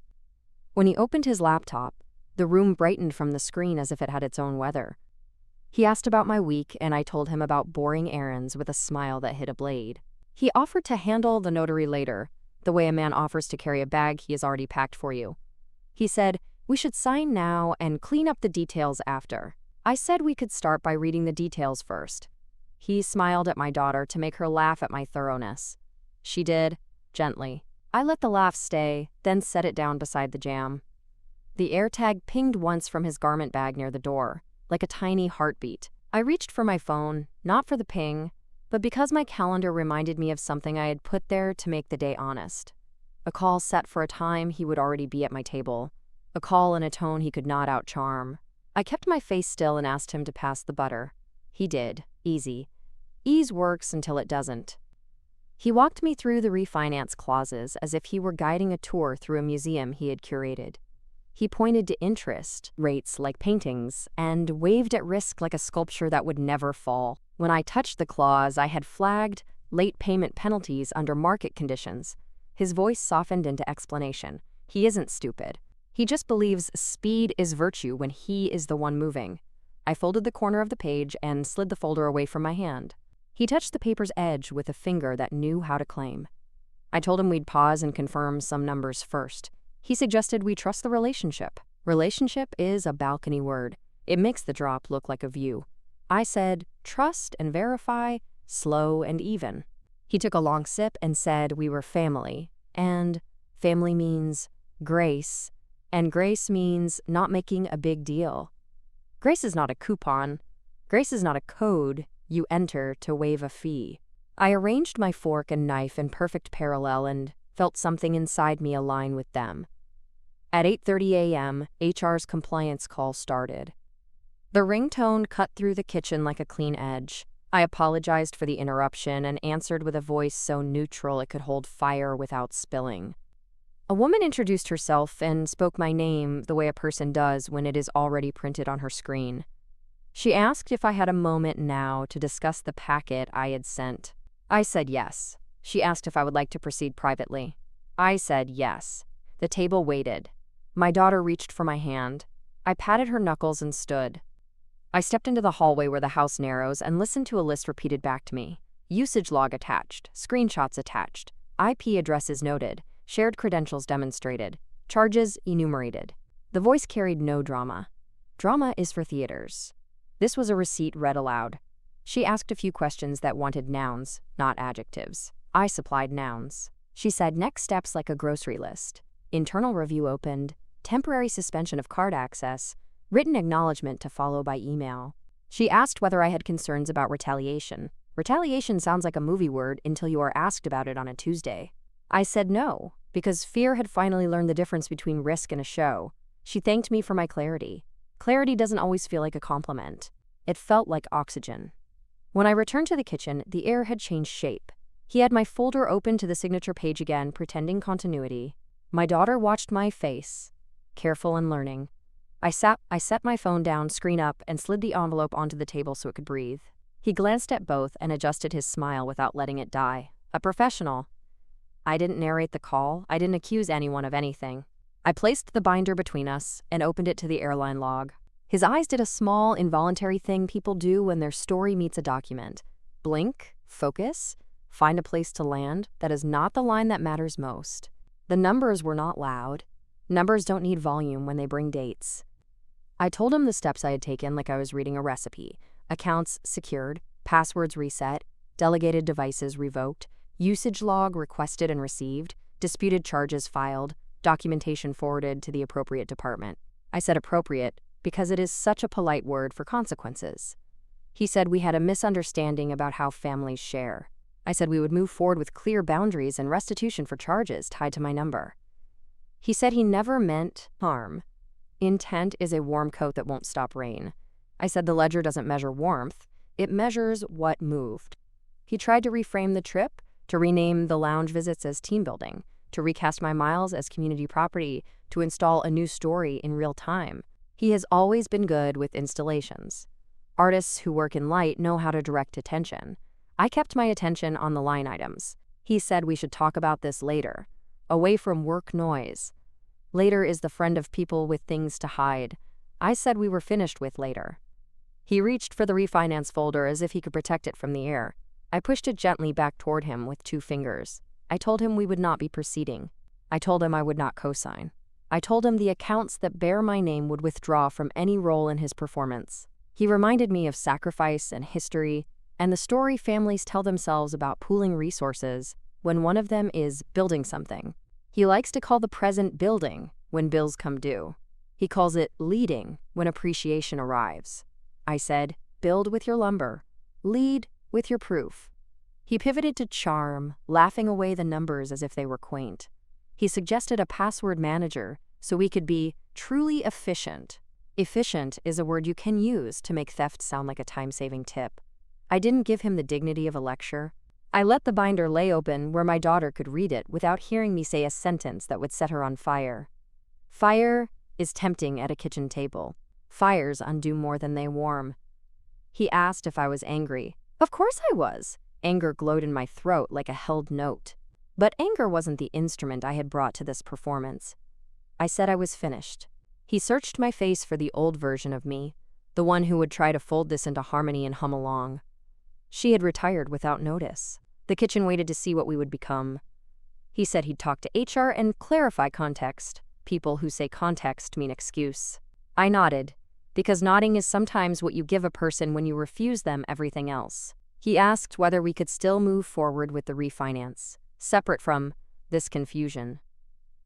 When he opened his laptop, the room brightened from the screen as if it had its own weather. He asked about my week, and I told him about boring errands with a smile that hit a blade. He offered to handle the notary later, the way a man offers to carry a bag he has already packed for you. He said, we should sign now and clean up the details after. I said we could start by reading the details first. He smiled at my daughter to make her laugh at my thoroughness. She did, gently. I let the laugh stay, then set it down beside the jam. The AirTag pinged once from his garment bag near the door, like a tiny heartbeat. I reached for my phone, not for the ping, but because my calendar reminded me of something I had put there to make the day honest. A call set for a time he would already be at my table. A call in a tone he could not outcharm. I kept my face still and asked him to pass the butter. He did. Easy. Ease works until it doesn't. He walked me through the refinance clauses as if he were guiding a tour through a museum he had curated. He pointed to interest rates like paintings and waved at risk like a sculpture that would never fall. When I touched the clause, I had flagged late payment penalties under market conditions. His voice softened into explanation. He isn't stupid. He just believes speed is virtue when he is the one moving. I folded the corner of the page and slid the folder away from my hand. He touched the paper's edge with a finger that knew how to claim. I told him we'd pause and confirm some numbers first. He suggested we trust the relationship. Relationship is a balcony word. It makes the drop look like a view. I said, trust and verify, slow and even. He took a long sip and said we were family. And family means grace And grace means not making a big deal. Grace is not a coupon. Grace is not a code you enter to waive a fee. I arranged my fork and knife in perfect parallel and felt something inside me align with them. At 8:30 a.m., HR's compliance call started. The ringtone cut through the kitchen like a clean edge. I apologized for the interruption and answered with a voice so neutral it could hold fire without spilling. A woman introduced herself and spoke my name the way a person does when it is already printed on her screen. She asked if I had a moment now to discuss the packet I had sent. I said yes. She asked if I would like to proceed privately. I said yes. The table waited. My daughter reached for my hand. I patted her knuckles and stood. I stepped into the hallway where the house narrows and listened to a list repeated back to me. Usage log attached, screenshots attached, IP addresses noted, shared credentials demonstrated, charges enumerated. The voice carried no drama. Drama is for theaters. This was a receipt read aloud. She asked a few questions that wanted nouns, not adjectives. I supplied nouns. She said next steps like a grocery list. Internal review opened, temporary suspension of card access, written acknowledgement to follow by email. She asked whether I had concerns about retaliation. Retaliation sounds like a movie word until you are asked about it on a Tuesday. I said no, because fear had finally learned the difference between risk and a show. She thanked me for my clarity. Clarity doesn't always feel like a compliment. It felt like oxygen. When I returned to the kitchen, the air had changed shape. He had my folder open to the signature page again, pretending continuity. My daughter watched my face, careful and learning. I set my phone down, screen up, and slid the envelope onto the table so it could breathe. He glanced at both and adjusted his smile without letting it die. A professional. I didn't narrate the call. I didn't accuse anyone of anything. I placed the binder between us and opened it to the airline log. His eyes did a small, involuntary thing people do when their story meets a document. Blink, focus, find a place to land. That is not the line that matters most. The numbers were not loud. Numbers don't need volume when they bring dates. I told him the steps I had taken like I was reading a recipe. Accounts secured, passwords reset, delegated devices revoked, usage log requested and received, disputed charges filed, documentation forwarded to the appropriate department. I said appropriate because it is such a polite word for consequences. He said we had a misunderstanding about how families share. I said we would move forward with clear boundaries and restitution for charges tied to my number. He said he never meant harm. Intent is a warm coat that won't stop rain. I said the ledger doesn't measure warmth, it measures what moved. He tried to reframe the trip, to rename the lounge visits as team building, to recast my miles as community property, to install a new story in real time. He has always been good with installations. Artists who work in light know how to direct attention. I kept my attention on the line items. He said we should talk about this later, away from work noise. Later is the friend of people with things to hide. I said we were finished with later. He reached for the refinance folder as if he could protect it from the air. I pushed it gently back toward him with 2 fingers. I told him we would not be proceeding. I told him I would not co-sign. I told him the accounts that bear my name would withdraw from any role in his performance. He reminded me of sacrifice and history, and the story families tell themselves about pooling resources when one of them is building something. He likes to call the present building when bills come due. He calls it leading when appreciation arrives. I said, build with your lumber. Lead with your proof. He pivoted to charm, laughing away the numbers as if they were quaint. He suggested a password manager so we could be truly efficient. Efficient is a word you can use to make theft sound like a time-saving tip. I didn't give him the dignity of a lecture. I let the binder lay open where my daughter could read it without hearing me say a sentence that would set her on fire. Fire is tempting at a kitchen table. Fires undo more than they warm. He asked if I was angry. Of course I was. Anger glowed in my throat like a held note. But anger wasn't the instrument I had brought to this performance. I said I was finished. He searched my face for the old version of me, the one who would try to fold this into harmony and hum along. She had retired without notice. The kitchen waited to see what we would become. He said he'd talk to HR and clarify context. People who say context mean excuse. I nodded, because nodding is sometimes what you give a person when you refuse them everything else. He asked whether we could still move forward with the refinance, separate from this confusion.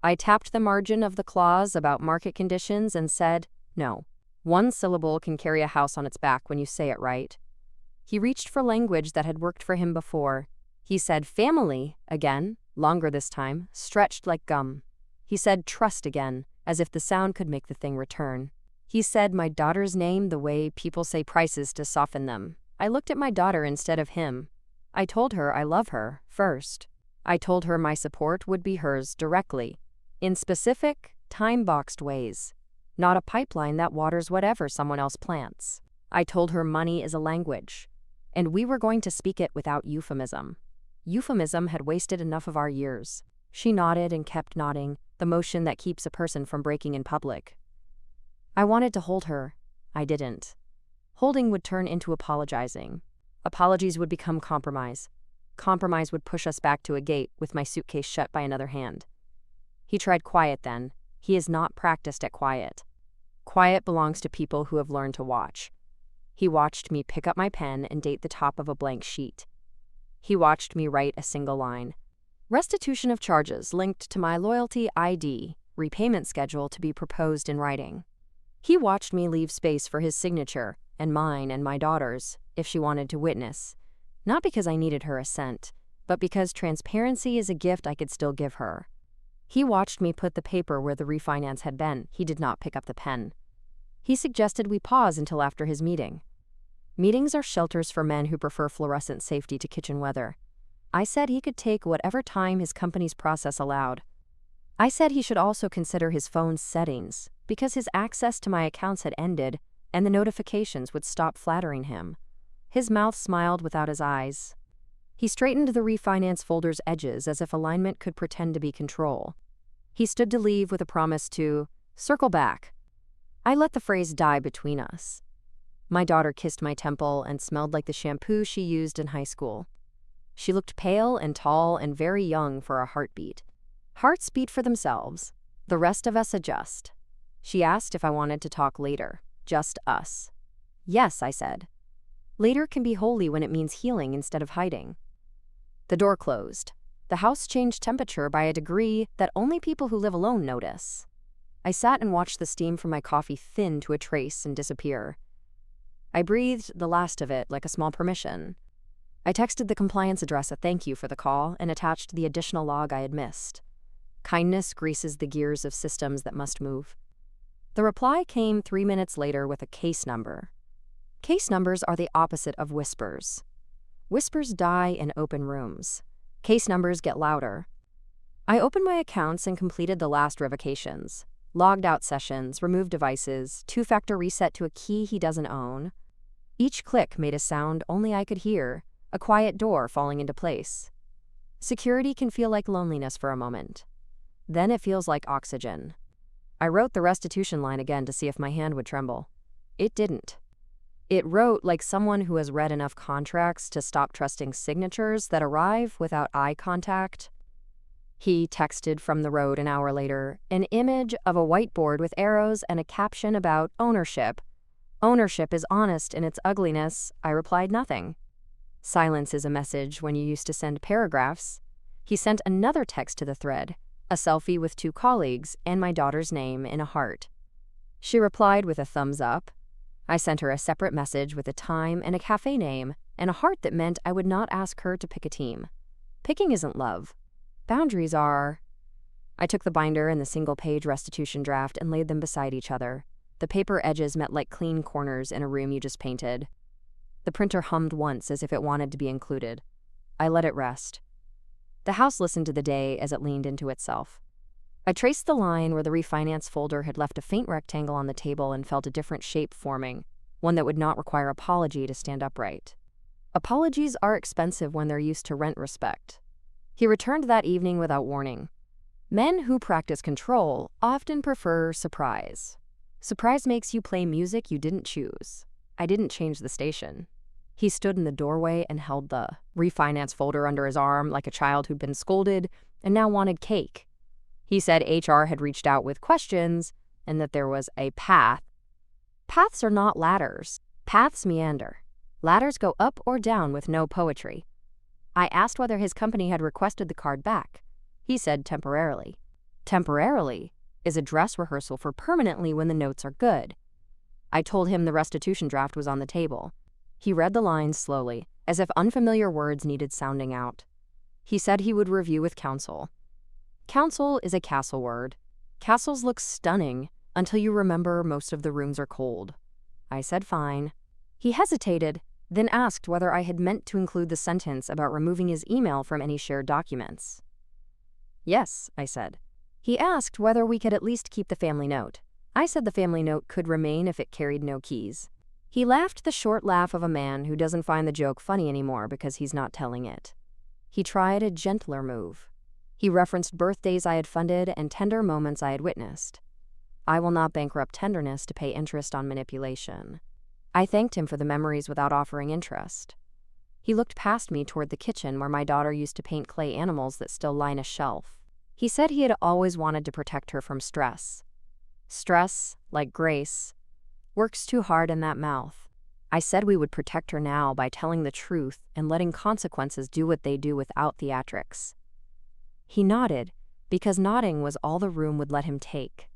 I tapped the margin of the clause about market conditions and said, no. One syllable can carry a house on its back when you say it right. He reached for language that had worked for him before. He said family again, longer this time, stretched like gum. He said trust again, as if the sound could make the thing return. He said my daughter's name the way people say prices to soften them. I looked at my daughter instead of him. I told her I love her, first. I told her my support would be hers directly, in specific, time-boxed ways, not a pipeline that waters whatever someone else plants. I told her money is a language, and we were going to speak it without euphemism. Euphemism had wasted enough of our years. She nodded and kept nodding, the motion that keeps a person from breaking in public. I wanted to hold her. I didn't. Holding would turn into apologizing. Apologies would become compromise. Compromise would push us back to a gate with my suitcase shut by another hand. He tried quiet then. He is not practiced at quiet. Quiet belongs to people who have learned to watch. He watched me pick up my pen and date the top of a blank sheet. He watched me write a single line. Restitution of charges linked to my loyalty ID, repayment schedule to be proposed in writing. He watched me leave space for his signature, and mine and my daughter's, if she wanted to witness. Not because I needed her assent, but because transparency is a gift I could still give her. He watched me put the paper where the refinance had been. He did not pick up the pen. He suggested we pause until after his meeting. Meetings are shelters for men who prefer fluorescent safety to kitchen weather. I said he could take whatever time his company's process allowed. I said he should also consider his phone's settings, because his access to my accounts had ended, and the notifications would stop flattering him. His mouth smiled without his eyes. He straightened the refinance folder's edges as if alignment could pretend to be control. He stood to leave with a promise to circle back. I let the phrase die between us. My daughter kissed my temple and smelled like the shampoo she used in high school. She looked pale and tall and very young for a heartbeat. Hearts beat for themselves. The rest of us adjust. She asked if I wanted to talk later. Just us. Yes, I said. Later can be holy when it means healing instead of hiding. The door closed. The house changed temperature by a degree that only people who live alone notice. I sat and watched the steam from my coffee thin to a trace and disappear. I breathed the last of it like a small permission. I texted the compliance address a thank you for the call and attached the additional log I had missed. Kindness greases the gears of systems that must move. The reply came 3 minutes later with a case number. Case numbers are the opposite of whispers. Whispers die in open rooms. Case numbers get louder. I opened my accounts and completed the last revocations. Logged out sessions, removed devices, two-factor reset to a key he doesn't own. Each click made a sound only I could hear, a quiet door falling into place. Security can feel like loneliness for a moment. Then it feels like oxygen. I wrote the restitution line again to see if my hand would tremble. It didn't. It wrote like someone who has read enough contracts to stop trusting signatures that arrive without eye contact. He texted from the road an hour later, an image of a whiteboard with arrows and a caption about ownership. Ownership is honest in its ugliness. I replied nothing. Silence is a message when you used to send paragraphs. He sent another text to the thread, a selfie with 2 colleagues and my daughter's name in a heart. She replied with a thumbs up. I sent her a separate message with a time and a cafe name and a heart that meant I would not ask her to pick a team. Picking isn't love. Boundaries are. I took the binder and the single-page restitution draft and laid them beside each other. The paper edges met like clean corners in a room you just painted. The printer hummed once as if it wanted to be included. I let it rest. The house listened to the day as it leaned into itself. I traced the line where the refinance folder had left a faint rectangle on the table and felt a different shape forming, one that would not require apology to stand upright. Apologies are expensive when they're used to rent respect. He returned that evening without warning. Men who practice control often prefer surprise. Surprise makes you play music you didn't choose. I didn't change the station. He stood in the doorway and held the refinance folder under his arm like a child who'd been scolded and now wanted cake. He said HR had reached out with questions and that there was a path. Paths are not ladders. Paths meander. Ladders go up or down with no poetry. I asked whether his company had requested the card back. He said temporarily. Temporarily is a dress rehearsal for permanently when the notes are good. I told him the restitution draft was on the table. He read the lines slowly, as if unfamiliar words needed sounding out. He said he would review with counsel. Counsel is a castle word. Castles look stunning until you remember most of the rooms are cold. I said fine. He hesitated, then asked whether I had meant to include the sentence about removing his email from any shared documents. Yes, I said. He asked whether we could at least keep the family note. I said the family note could remain if it carried no keys. He laughed the short laugh of a man who doesn't find the joke funny anymore because he's not telling it. He tried a gentler move. He referenced birthdays I had funded and tender moments I had witnessed. I will not bankrupt tenderness to pay interest on manipulation. I thanked him for the memories without offering interest. He looked past me toward the kitchen where my daughter used to paint clay animals that still line a shelf. He said he had always wanted to protect her from stress. Stress, like Grace, works too hard in that mouth. I said we would protect her now by telling the truth and letting consequences do what they do without theatrics. He nodded, because nodding was all the room would let him take.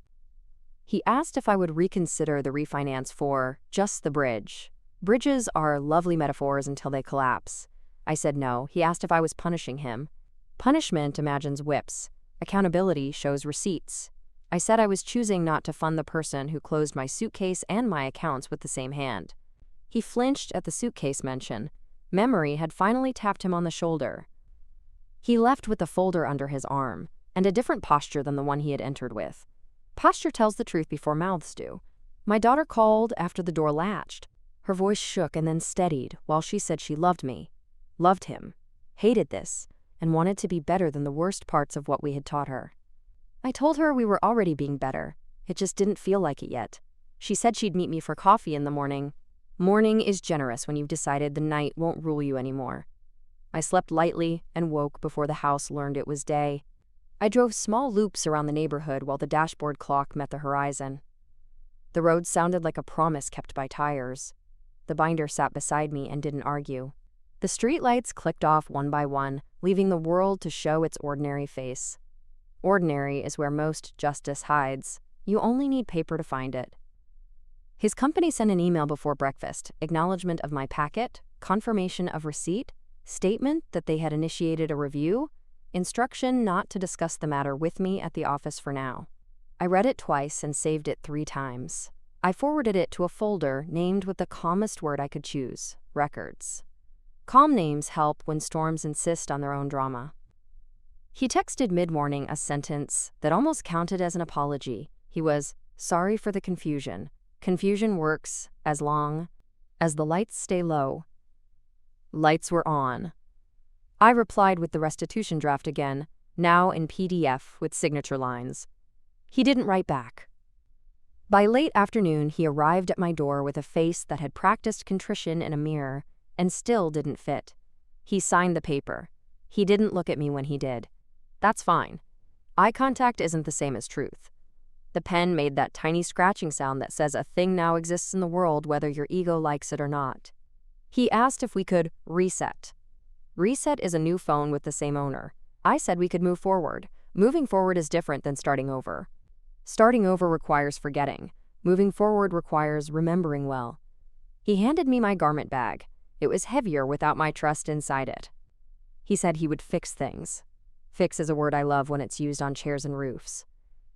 He asked if I would reconsider the refinance for just the bridge. Bridges are lovely metaphors until they collapse. I said no. He asked if I was punishing him. Punishment imagines whips. Accountability shows receipts. I said I was choosing not to fund the person who closed my suitcase and my accounts with the same hand. He flinched at the suitcase mention. Memory had finally tapped him on the shoulder. He left with the folder under his arm, and a different posture than the one he had entered with. Posture tells the truth before mouths do. My daughter called after the door latched. Her voice shook and then steadied while she said she loved me, loved him, hated this, and wanted to be better than the worst parts of what we had taught her. I told her we were already being better. It just didn't feel like it yet. She said she'd meet me for coffee in the morning. Morning is generous when you've decided the night won't rule you anymore. I slept lightly and woke before the house learned it was day. I drove small loops around the neighborhood while the dashboard clock met the horizon. The road sounded like a promise kept by tires. The binder sat beside me and didn't argue. The streetlights clicked off one by one, leaving the world to show its ordinary face. Ordinary is where most justice hides. You only need paper to find it. His company sent an email before breakfast, acknowledgement of my packet, confirmation of receipt, statement that they had initiated a review, instruction not to discuss the matter with me at the office for now. I read it twice and saved it 3 times. I forwarded it to a folder named with the calmest word I could choose, records. Calm names help when storms insist on their own drama. He texted mid-morning a sentence that almost counted as an apology. He was, sorry for the confusion. Confusion works as long as the lights stay low. Lights were on. I replied with the restitution draft again, now in PDF with signature lines. He didn't write back. By late afternoon, he arrived at my door with a face that had practiced contrition in a mirror and still didn't fit. He signed the paper. He didn't look at me when he did. That's fine. Eye contact isn't the same as truth. The pen made that tiny scratching sound that says a thing now exists in the world whether your ego likes it or not. He asked if we could reset. Reset is a new phone with the same owner. I said we could move forward. Moving forward is different than starting over. Starting over requires forgetting. Moving forward requires remembering well. He handed me my garment bag. It was heavier without my trust inside it. He said he would fix things. Fix is a word I love when it's used on chairs and roofs.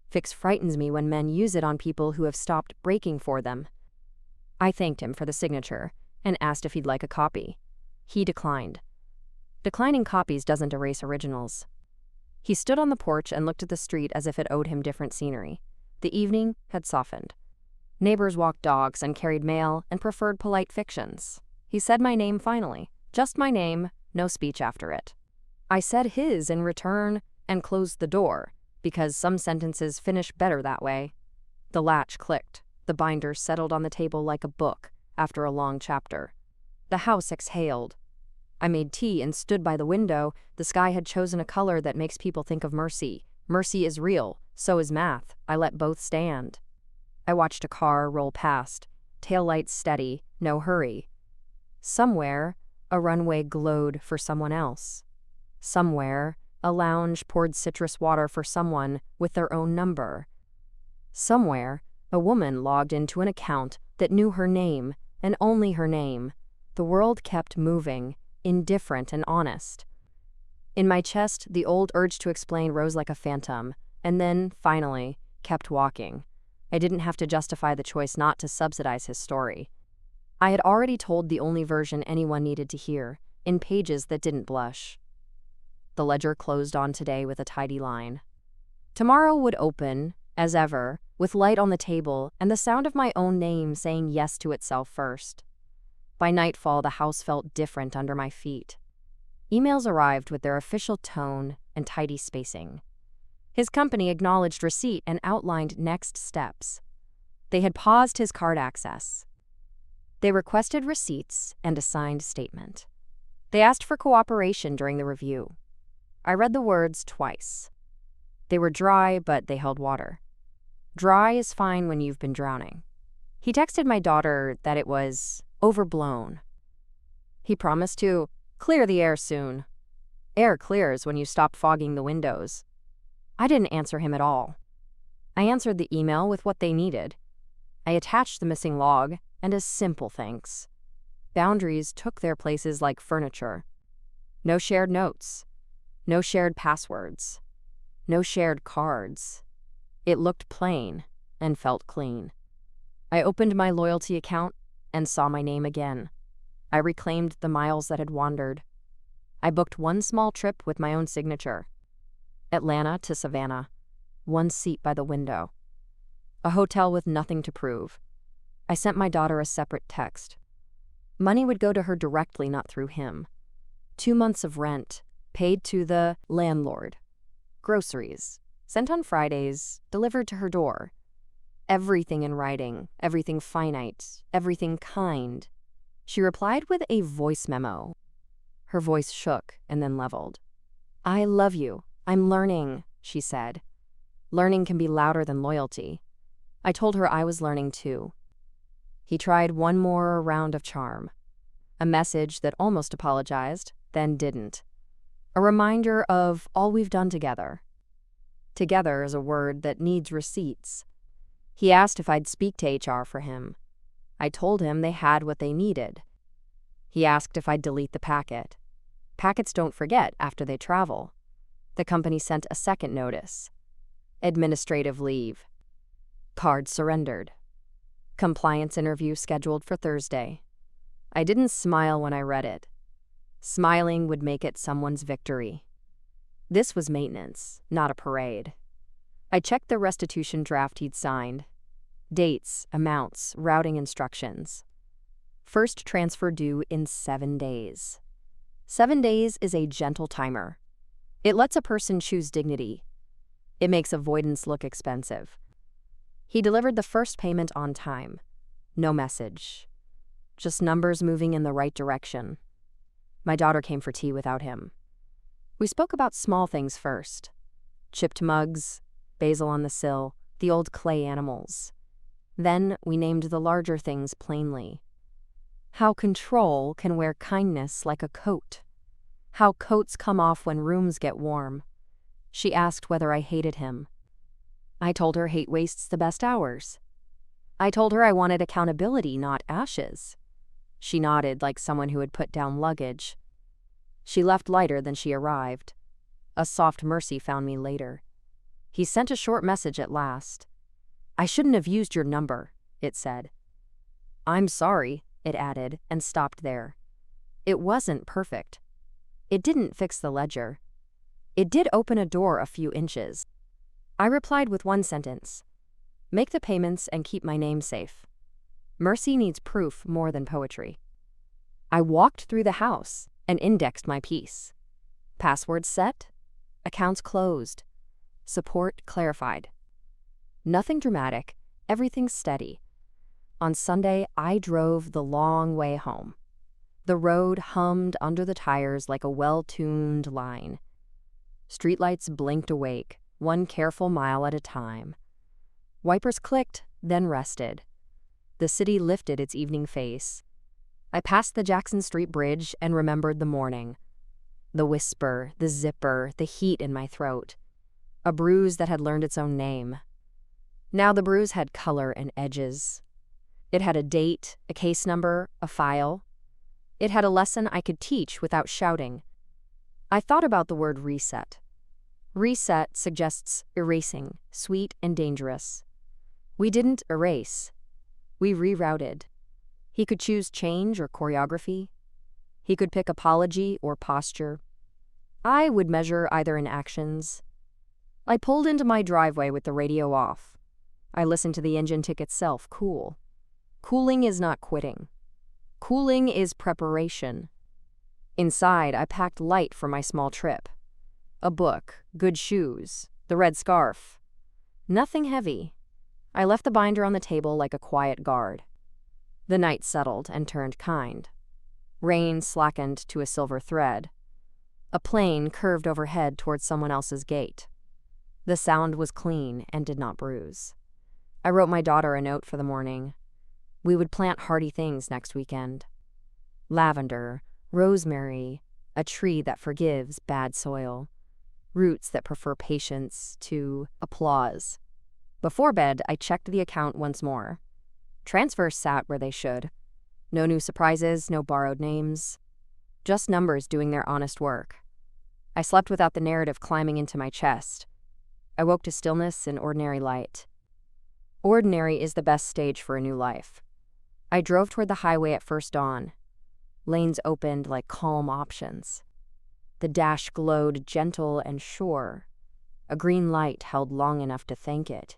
Fix frightens me when men use it on people who have stopped breaking for them. I thanked him for the signature and asked if he'd like a copy. He declined. Declining copies doesn't erase originals. He stood on the porch and looked at the street as if it owed him different scenery. The evening had softened. Neighbors walked dogs and carried mail and preferred polite fictions. He said my name finally. Just my name, no speech after it. I said his in return and closed the door, because some sentences finish better that way. The latch clicked. The binder settled on the table like a book after a long chapter. The house exhaled. I made tea and stood by the window. The sky had chosen a color that makes people think of mercy. Mercy is real, so is math. I let both stand. I watched a car roll past, taillights steady, no hurry. Somewhere, a runway glowed for someone else. Somewhere, A lounge poured citrus water for someone with their own number. Somewhere, a woman logged into an account that knew her name, and only her name. The world kept moving, indifferent and honest. In my chest, the old urge to explain rose like a phantom, and then, finally, kept walking. I didn't have to justify the choice not to subsidize his story. I had already told the only version anyone needed to hear, in pages that didn't blush. The ledger closed on today with a tidy line. Tomorrow would open, as ever, with light on the table and the sound of my own name saying yes to itself first. By nightfall, the house felt different under my feet. Emails arrived with their official tone and tidy spacing. His company acknowledged receipt and outlined next steps. They had paused his card access. They requested receipts and a signed statement. They asked for cooperation during the review. I read the words twice. They were dry, but they held water. Dry is fine when you've been drowning. He texted my daughter that it was overblown. He promised to clear the air soon. Air clears when you stop fogging the windows. I didn't answer him at all. I answered the email with what they needed. I attached the missing log and a simple thanks. Boundaries took their places like furniture. No shared notes. No shared passwords. No shared cards. It looked plain and felt clean. I opened my loyalty account and saw my name again. I reclaimed the miles that had wandered. I booked one small trip with my own signature. Atlanta to Savannah. One seat by the window. A hotel with nothing to prove. I sent my daughter a separate text. Money would go to her directly, not through him. 2 months of rent, paid to the landlord. Groceries, sent on Fridays, delivered to her door. Everything in writing, everything finite, everything kind. She replied with a voice memo. Her voice shook and then leveled. I love you. I'm learning, she said. Learning can be louder than loyalty. I told her I was learning too. He tried one more round of charm. A message that almost apologized, then didn't. A reminder of all we've done together. Together is a word that needs receipts. He asked if I'd speak to HR for him. I told him they had what they needed. He asked if I'd delete the packet. Packets don't forget after they travel. The company sent a second notice. Administrative leave. Card surrendered. Compliance interview scheduled for Thursday. I didn't smile when I read it. Smiling would make it someone's victory. This was maintenance, not a parade. I checked the restitution draft he'd signed. Dates, amounts, routing instructions. First transfer due in 7 days. 7 days is a gentle timer. It lets a person choose dignity. It makes avoidance look expensive. He delivered the first payment on time. No message. Just numbers moving in the right direction. My daughter came for tea without him. We spoke about small things first. Chipped mugs, basil on the sill, the old clay animals. Then we named the larger things plainly. How control can wear kindness like a coat. How coats come off when rooms get warm. She asked whether I hated him. I told her hate wastes the best hours. I told her I wanted accountability, not ashes. She nodded like someone who had put down luggage. She left lighter than she arrived. A soft mercy found me later. He sent a short message at last. I shouldn't have used your number, it said. I'm sorry, it added, and stopped there. It wasn't perfect. It didn't fix the ledger. It did open a door a few inches. I replied with one sentence. Make the payments and keep my name safe. Mercy needs proof more than poetry. I walked through the house and indexed my piece. Passwords set. Accounts closed. Support clarified. Nothing dramatic, everything steady. On Sunday, I drove the long way home. The road hummed under the tires like a well-tuned line. Streetlights blinked awake, one careful mile at a time. Wipers clicked, then rested. The city lifted its evening face. I passed the Jackson Street Bridge and remembered the morning. The whisper, the zipper, the heat in my throat. A bruise that had learned its own name. Now the bruise had color and edges. It had a date, a case number, a file. It had a lesson I could teach without shouting. I thought about the word reset. Reset suggests erasing, sweet and dangerous. We didn't erase. We rerouted. He could choose change or choreography. He could pick apology or posture. I would measure either in actions. I pulled into my driveway with the radio off. I listened to the engine tick itself cool. Cooling is not quitting. Cooling is preparation. Inside, I packed light for my small trip. A book, good shoes, the red scarf. Nothing heavy. I left the binder on the table like a quiet guard. The night settled and turned kind. Rain slackened to a silver thread. A plane curved overhead towards someone else's gate. The sound was clean and did not bruise. I wrote my daughter a note for the morning. We would plant hardy things next weekend. Lavender, rosemary, a tree that forgives bad soil, roots that prefer patience to applause. Before bed, I checked the account once more. Transfers sat where they should. No new surprises, no borrowed names. Just numbers doing their honest work. I slept without the narrative climbing into my chest. I woke to stillness and ordinary light. Ordinary is the best stage for a new life. I drove toward the highway at first dawn. Lanes opened like calm options. The dash glowed gentle and sure. A green light held long enough to thank it.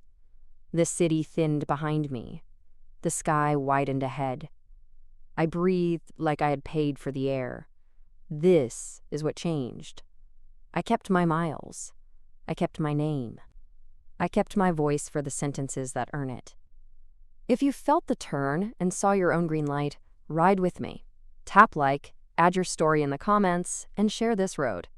The city thinned behind me. The sky widened ahead. I breathed like I had paid for the air. This is what changed. I kept my miles. I kept my name. I kept my voice for the sentences that earn it. If you felt the turn and saw your own green light, ride with me. Tap like, add your story in the comments, and share this road.